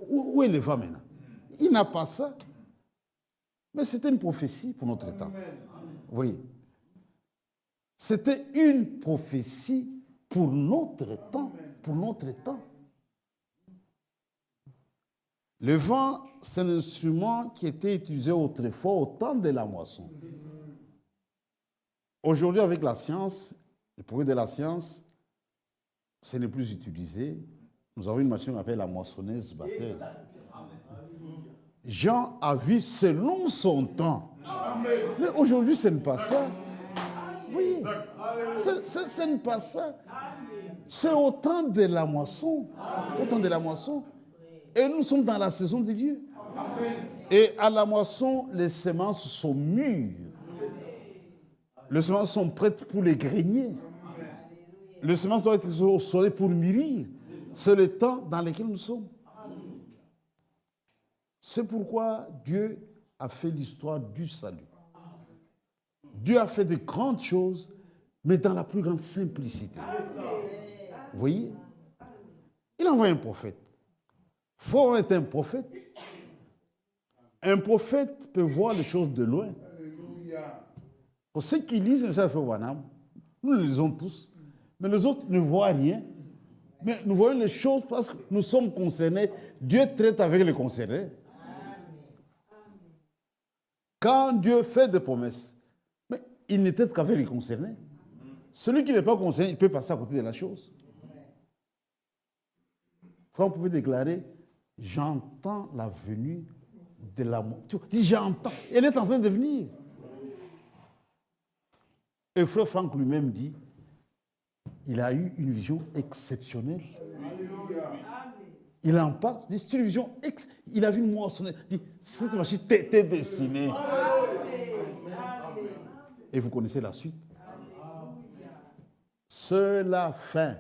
Où est le vent maintenant? Il n'a pas ça. Mais c'était une prophétie pour notre temps. Vous voyez? C'était une prophétie pour notre temps. Pour notre temps. Le vent, c'est un instrument qui était utilisé autrefois au temps de la moisson. Aujourd'hui, avec la science, le progrès de la science, ce n'est plus utilisé. Nous avons une machine qu'on appelle la moissonneuse batteuse. Jean a vu selon son temps. Mais aujourd'hui, ce n'est pas ça. Oui, ce n'est pas ça. C'est au temps de la moisson. Au temps de la moisson. Et nous sommes dans la saison de Dieu. Et à la moisson, les semences sont mûres. Les semences sont prêtes pour les greniers. Les semences doivent être au soleil pour mûrir. C'est le temps dans lequel nous sommes. C'est pourquoi Dieu a fait l'histoire du salut. Dieu a fait de grandes choses, mais dans la plus grande simplicité. Vous voyez? Il envoie un prophète. Il faut être un prophète. Un prophète peut voir les choses de loin. Pour ceux qui lisent le Chapitre Wanam, nous le lisons tous, mais les autres ne voient rien. Mais nous voyons les choses parce que nous sommes concernés. Dieu traite avec les concernés. Quand Dieu fait des promesses, mais il ne traite qu'avec les concernés. Celui qui n'est pas concerné, il peut passer à côté de la chose. Quand vous pouvez déclarer, j'entends la venue de l'amour. Tu dis, j'entends. Elle est en train de venir. Et frère Franck lui-même dit, il a eu une vision exceptionnelle. Il en parle, il dit, c'est une vision il a vu une moissonneuse. Il dit, cette machine t'était destinée. Et vous connaissez la suite. C'est la fin.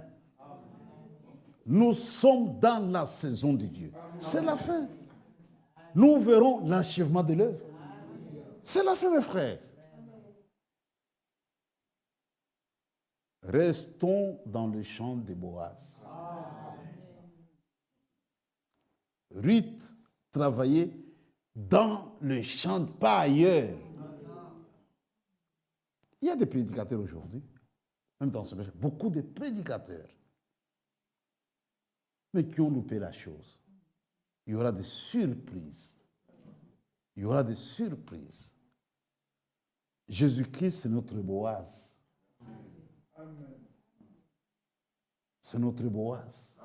Nous sommes dans la saison de Dieu. C'est la fin. Nous verrons l'achèvement de l'œuvre. C'est la fin, mes frères. Restons dans le champ de Boaz. Ruth travaillait dans le champ, pas ailleurs. Il y a des prédicateurs aujourd'hui, même dans ce péché, beaucoup de prédicateurs, mais qui ont loupé la chose. Il y aura des surprises. Il y aura des surprises. Jésus-Christ, c'est notre Boaz. C'est notre Boaz.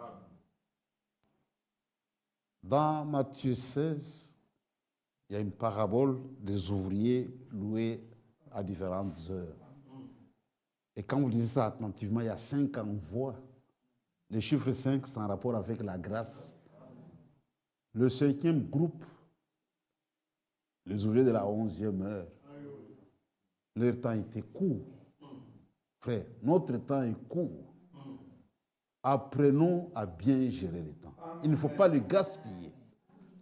Dans Matthieu 16, il y a une parabole des ouvriers loués à différentes heures. Et quand vous lisez ça attentivement, il y a 5 envois. Le chiffre 5, c'est en rapport avec la grâce. Le 5e groupe, les ouvriers de la 11e heure, leur temps était court. Frère, notre temps est court. Apprenons à bien gérer le temps. Il ne faut pas le gaspiller.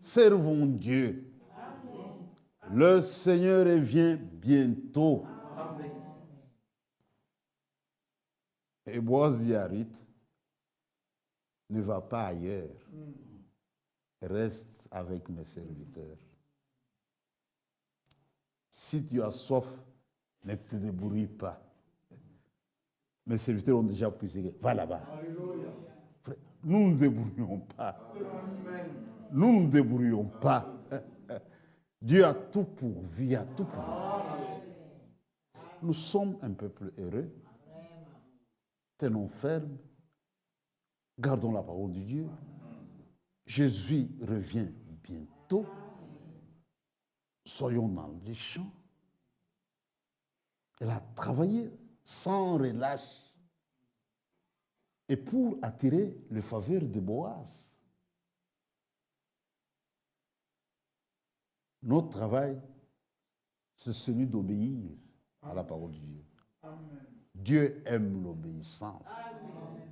Servons Dieu. Le Seigneur revient bientôt. Et Boaz dit à Ruth, ne va pas ailleurs. Reste avec mes serviteurs. Si tu as soif, ne te débrouille pas. Mes serviteurs ont déjà puisé. Va là-bas. Frère, nous ne nous débrouillons pas. Nous ne nous débrouillons pas. Dieu a tout pourvu, a tout pourvu. Nous sommes un peuple heureux. Tenons ferme. Gardons la parole de Dieu. Jésus revient bientôt. Soyons dans les champs. Elle a travaillé sans relâche. Et pour attirer le faveur de Boaz. Notre travail, c'est celui d'obéir à la parole de Dieu. Amen. Dieu aime l'obéissance. Amen.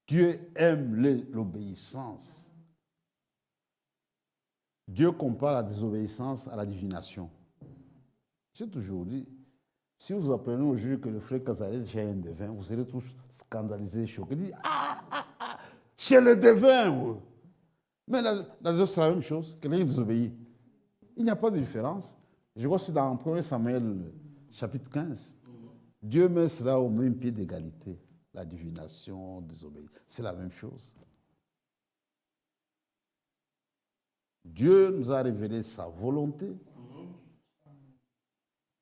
Dieu aime l'obéissance. Dieu compare la désobéissance à la divination. J'ai toujours dit, si vous apprenez aujourd'hui que le frère Casalet j'ai un devin, vous serez tous scandalisés, choqués. Dites, chez le devin, oui. Mais la c'est la même chose, quelqu'un qui désobéit. Il n'y a pas de différence. Je crois que c'est dans 1 Samuel, chapitre 15. Dieu met cela au même pied d'égalité. La divination, désobéir. C'est la même chose. Dieu nous a révélé sa volonté.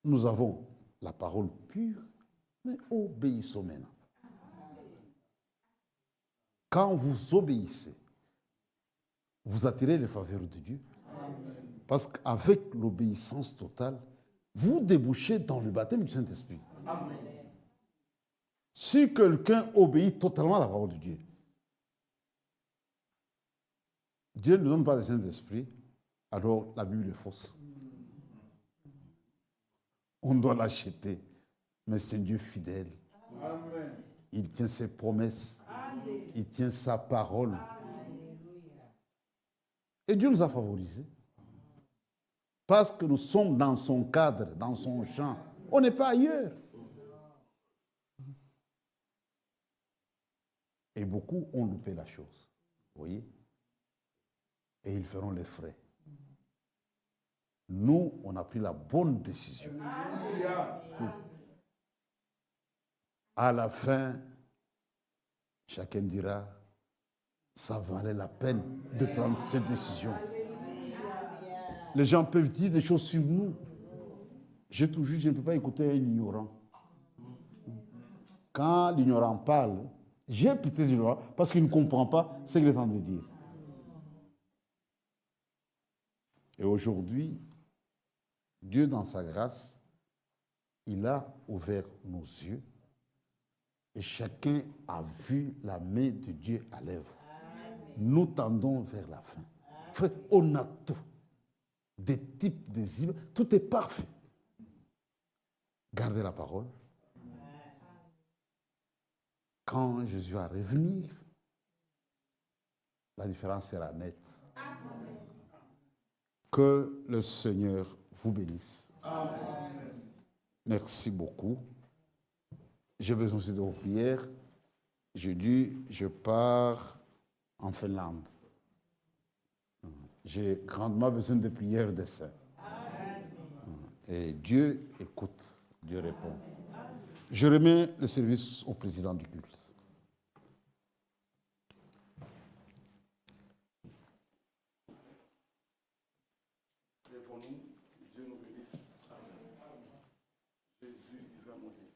Nous avons la parole pure, mais obéissons maintenant. Quand vous obéissez, vous attirez les faveurs de Dieu. Parce qu'avec l'obéissance totale, vous débouchez dans le baptême du Saint-Esprit. Si quelqu'un obéit totalement à la parole de Dieu, Dieu ne donne pas le Saint-Esprit, alors la Bible est fausse. On doit l'acheter, mais c'est un Dieu fidèle. Amen. Il tient ses promesses, il tient sa parole. Et Dieu nous a favorisés. Parce que nous sommes dans son cadre, dans son champ. On n'est pas ailleurs. Et beaucoup ont loupé la chose. Vous voyez? Et ils feront les frais. Nous, on a pris la bonne décision. À la fin, chacun dira, ça valait la peine de prendre cette décision. Les gens peuvent dire des choses sur nous. J'ai toujours dit, je ne peux pas écouter un ignorant. Quand l'ignorant parle, j'ai peut-être l'ignorant parce qu'il ne comprend pas ce qu'il est en train de dire. Et aujourd'hui, Dieu, dans sa grâce, il a ouvert nos yeux et chacun a vu la main de Dieu à l'œuvre. Nous tendons vers la fin. Frère, on a tout. Des types, des images, tout est parfait. Gardez la parole. Quand Jésus va revenir, la différence sera nette. Que le Seigneur vous bénisse. Amen. Merci beaucoup. J'ai besoin aussi de vos prières. Je pars en Finlande. J'ai grandement besoin de prières des saints. Et Dieu écoute, Dieu répond. Je remets le service au président du culte. Dieu nous bénisse. Jésus, divin modèle.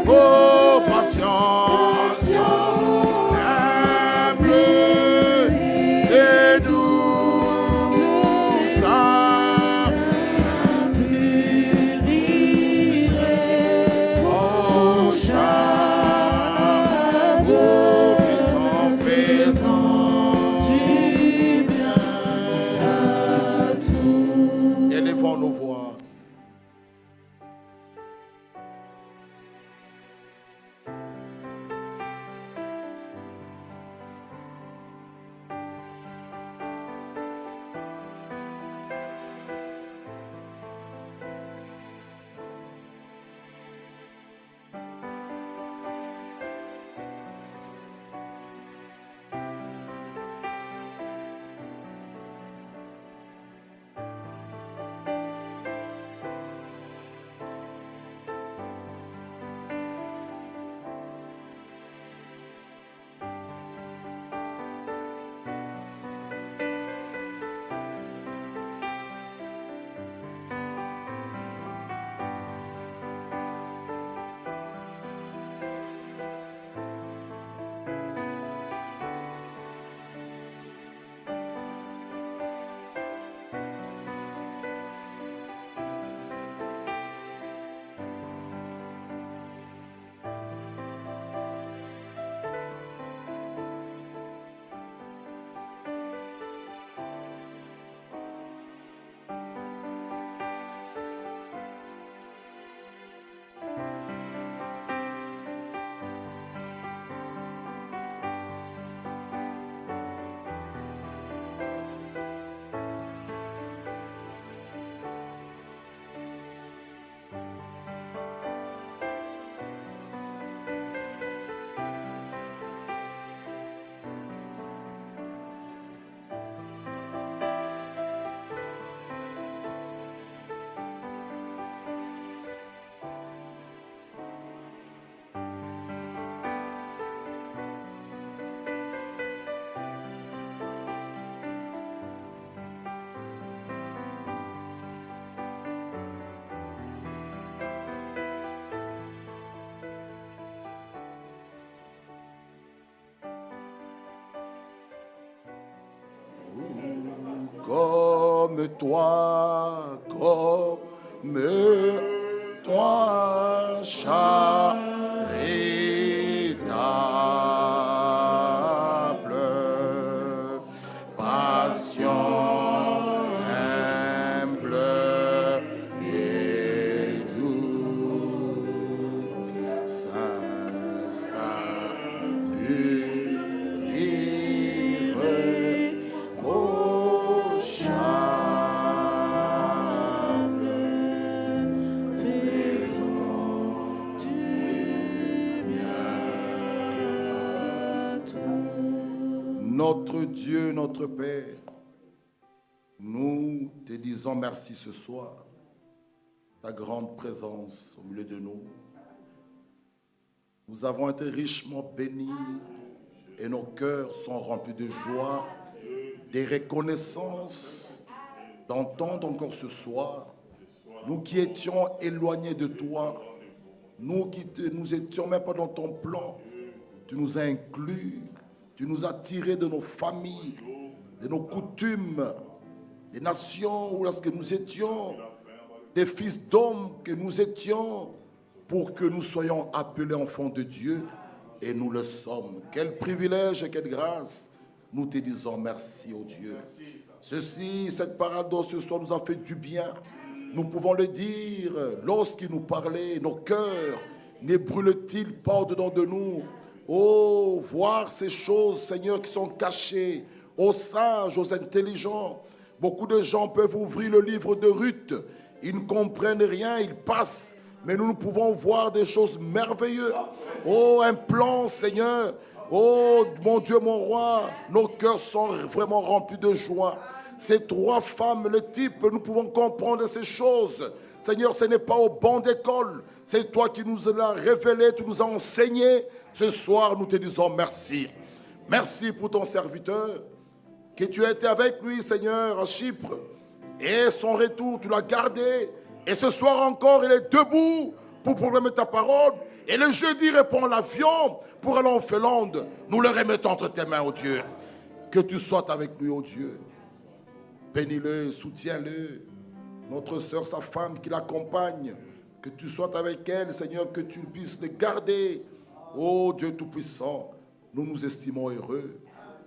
Oh, patience, humble et douce. Oh, chameau faisant du bien à tous. Élevons nos voix. Comme toi, charitable, patient, humble et doux, saint, pur, ô chable, faisant du bien à tous. Notre Dieu, notre Père, nous te disons merci ce soir, ta grande présence au milieu de nous. Nous avons été richement bénis et nos cœurs sont remplis de joie, de reconnaissance d'entendre encore ce soir, nous qui étions éloignés de toi, nous qui nous étions même pas dans ton plan, tu nous as inclus, tu nous as tirés de nos familles, de nos coutumes, des nations où lorsque nous étions, des fils d'hommes que nous étions, pour que nous soyons appelés enfants de Dieu, et nous le sommes. Quel privilège et quelle grâce. Nous te disons merci, oh Dieu. Cette parole dont ce soir nous a fait du bien. Nous pouvons le dire, lorsqu'il nous parlait, nos cœurs ne brûlent-ils pas au-dedans de nous? Oh, voir ces choses, Seigneur, qui sont cachées aux sages, aux intelligents. Beaucoup de gens peuvent ouvrir le livre de Ruth. Ils ne comprennent rien, ils passent. Mais nous pouvons voir des choses merveilleuses. Oh, un plan, Seigneur. Oh, mon Dieu, mon roi. Nos cœurs sont vraiment remplis de joie. Ces trois femmes, le type, nous pouvons comprendre ces choses. Seigneur, ce n'est pas au banc d'école. C'est toi qui nous l'as révélé, tu nous as enseigné. Ce soir, nous te disons merci. Merci pour ton serviteur. que tu as été avec lui, Seigneur, à Chypre. Et son retour, tu l'as gardé. Et ce soir encore, il est debout pour proclamer ta parole. Et le jeudi, il reprend l'avion pour aller en Finlande. Nous le remettons entre tes mains, oh Dieu. Que tu sois avec lui, oh Dieu. Bénis-le, soutiens-le. Notre sœur, sa femme qui l'accompagne. Que tu sois avec elle, Seigneur, que tu puisses le garder. Oh Dieu Tout-Puissant, nous nous estimons heureux.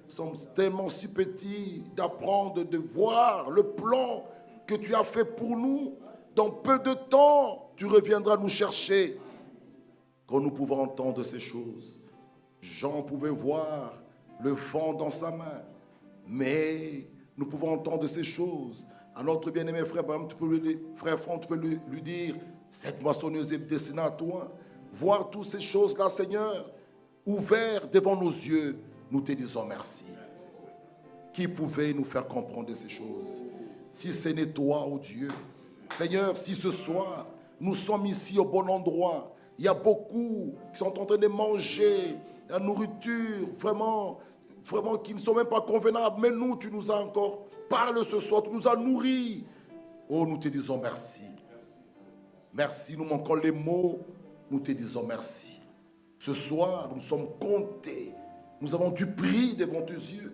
Nous sommes tellement si petits d'apprendre, de voir le plan que tu as fait pour nous. Dans peu de temps, tu reviendras nous chercher. Quand nous pouvons entendre ces choses, Jean pouvait voir le vent dans sa main. Mais nous pouvons entendre ces choses. À notre bien-aimé frère, frère Franck, tu peux lui dire, cette moissonneuse est destinée à toi. Voir toutes ces choses-là, Seigneur, ouvertes devant nos yeux, nous te disons merci. Qui pouvait nous faire comprendre ces choses? Si ce n'est toi, oh Dieu. Seigneur, si ce soir, nous sommes ici au bon endroit, il y a beaucoup qui sont en train de manger la nourriture, vraiment qui ne sont même pas convenables. Mais nous, tu nous as encore parlé ce soir, tu nous as nourris. Oh, nous te disons merci. Merci, nous manquons les mots, nous te disons merci. Ce soir, nous sommes comptés. Nous avons du prix devant tes yeux.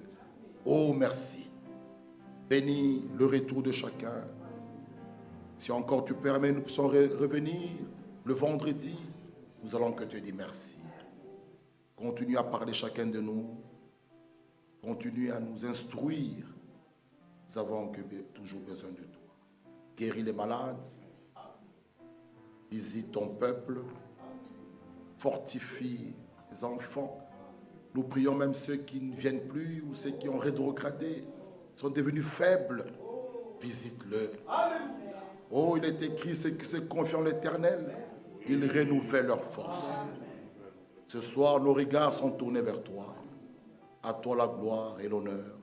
Oh, merci. Bénis le retour de chacun. Si encore tu permets, nous puissions revenir le vendredi. Nous allons que te dire merci. Continue à parler chacun de nous. Continue à nous instruire. Nous avons toujours besoin de toi. Guéris les malades. Visite ton peuple. Fortifie les enfants. Nous prions même ceux qui ne viennent plus ou ceux qui ont rétrogradé, sont devenus faibles. Visite-le. Oh, il est écrit, ceux qui se confient en l'Éternel, ils renouvellent leur force. Ce soir, nos regards sont tournés vers toi. À toi la gloire et l'honneur.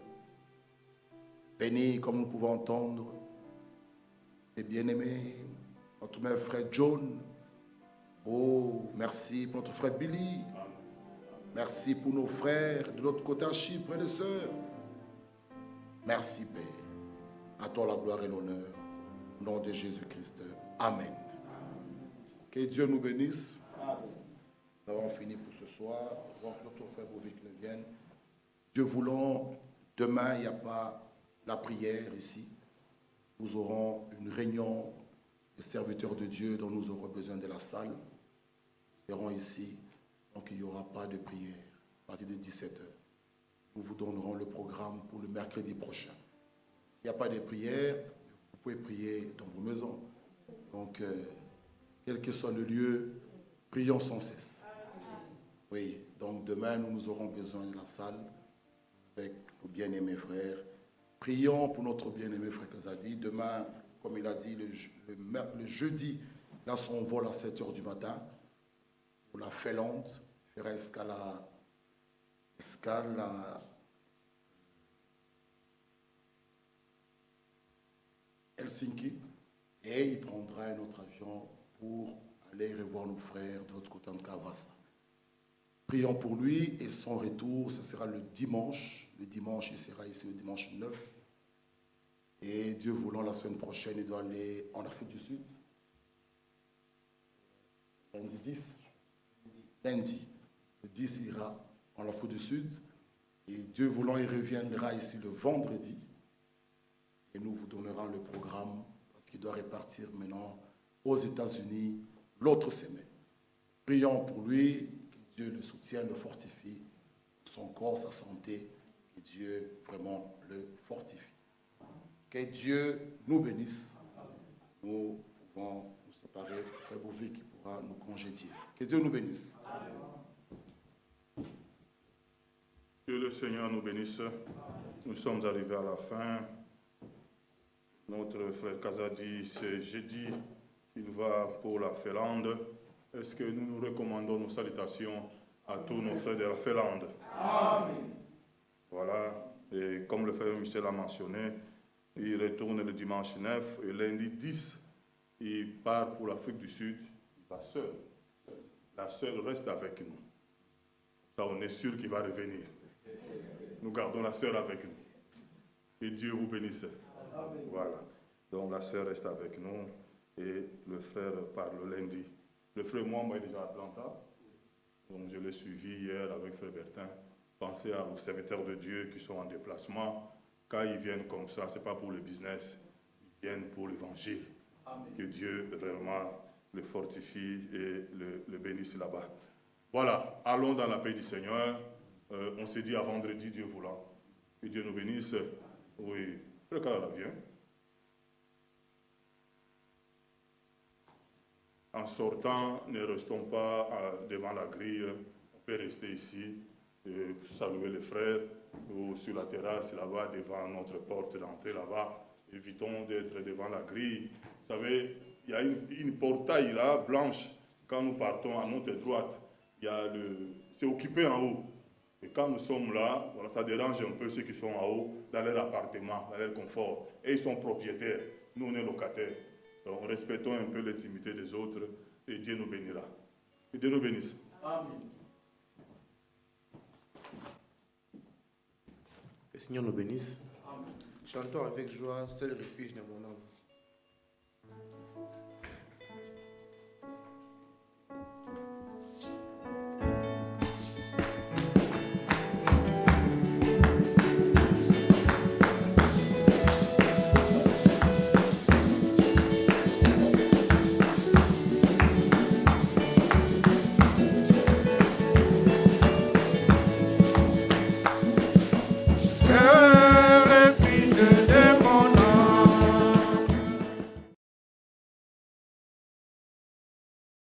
Bénis, comme nous pouvons entendre, tes bien-aimés, notre même frère John. Oh, merci pour notre frère Billy. Merci pour nos frères de l'autre côté à Chypre, frères et sœurs. Merci, Père. À toi la gloire et l'honneur. Au nom de Jésus-Christ. Amen. Que Dieu nous bénisse. Nous avons fini pour ce soir. Avant que notre frère Bouvic ne vienne. Dieu voulant, demain, il n'y a pas la prière ici. Nous aurons une réunion des serviteurs de Dieu dont nous aurons besoin de la salle. Nous serons ici. Donc il n'y aura pas de prière à partir de 17h. Nous vous donnerons le programme pour le mercredi prochain. S'il n'y a pas de prière, vous pouvez prier dans vos maisons. Donc, quel que soit le lieu, prions sans cesse. Oui, donc demain, nous aurons besoin de la salle avec nos bien-aimés frères. Prions pour notre bien-aimé frère Kazadi. Demain, comme il a dit, le jeudi, il a son vol à 7h du matin. Pour la Finlande, il fera escale à Helsinki et il prendra un autre avion pour aller revoir nos frères de l'autre côté de Kavassa. Prions pour lui et son retour, ce sera le dimanche. Le dimanche, il sera ici le dimanche 9. Et Dieu voulant, la semaine prochaine, il doit aller en Afrique du Sud. Lundi 10. Lundi, le 10 ira en Afrique du Sud et Dieu voulant, il reviendra ici le vendredi et nous vous donnerons le programme parce qu'il doit repartir maintenant aux États-Unis l'autre semaine. Prions pour lui, que Dieu le soutienne, le fortifie, son corps, sa santé, que Dieu vraiment le fortifie. Que Dieu nous bénisse. Nous pouvons nous séparer, frère Bouvic qui pourra nous congédier. Que Dieu nous bénisse. Que le Seigneur nous bénisse. Nous sommes arrivés à la fin. Notre frère Kazadi, c'est jeudi qu'il va pour la Finlande. Est-ce que nous nous recommandons nos salutations à tous nos frères de la Finlande? Amen. Voilà. Et comme le frère Michel a mentionné, il retourne le dimanche 9 et lundi 10, il part pour l'Afrique du Sud. Il va seul. La sœur reste avec nous. Ça, on est sûr qu'il va revenir. Nous gardons la sœur avec nous. Que Dieu vous bénisse. Voilà. Donc la sœur reste avec nous et le frère parle lundi. Le frère, moi, est déjà à Atlanta. Donc je l'ai suivi hier avec frère Bertin. Pensez aux serviteurs de Dieu qui sont en déplacement. Quand ils viennent comme ça, ce n'est pas pour le business, ils viennent pour l'évangile. Que Dieu vraiment le fortifie et le bénisse là-bas. Voilà, allons dans la paix du Seigneur. On se dit à vendredi, Dieu voulant. Que Dieu nous bénisse. Oui, frère Karala vient. En sortant, ne restons pas devant la grille. On peut rester ici, saluer les frères, ou sur la terrasse là-bas, devant notre porte d'entrée là-bas. Évitons d'être devant la grille. Vous savez, il y a une portail là, blanche. Quand nous partons à notre droite, c'est occupé en haut. Et quand nous sommes là, voilà, ça dérange un peu ceux qui sont en haut, dans leur appartement, dans leur confort. Et ils sont propriétaires. Nous, on est locataires. Donc, respectons un peu l'intimité des autres et Dieu nous bénira. Que Dieu nous bénisse. Amen. Que le Seigneur nous bénisse. Chantons avec joie, c'est le refuge de mon âme.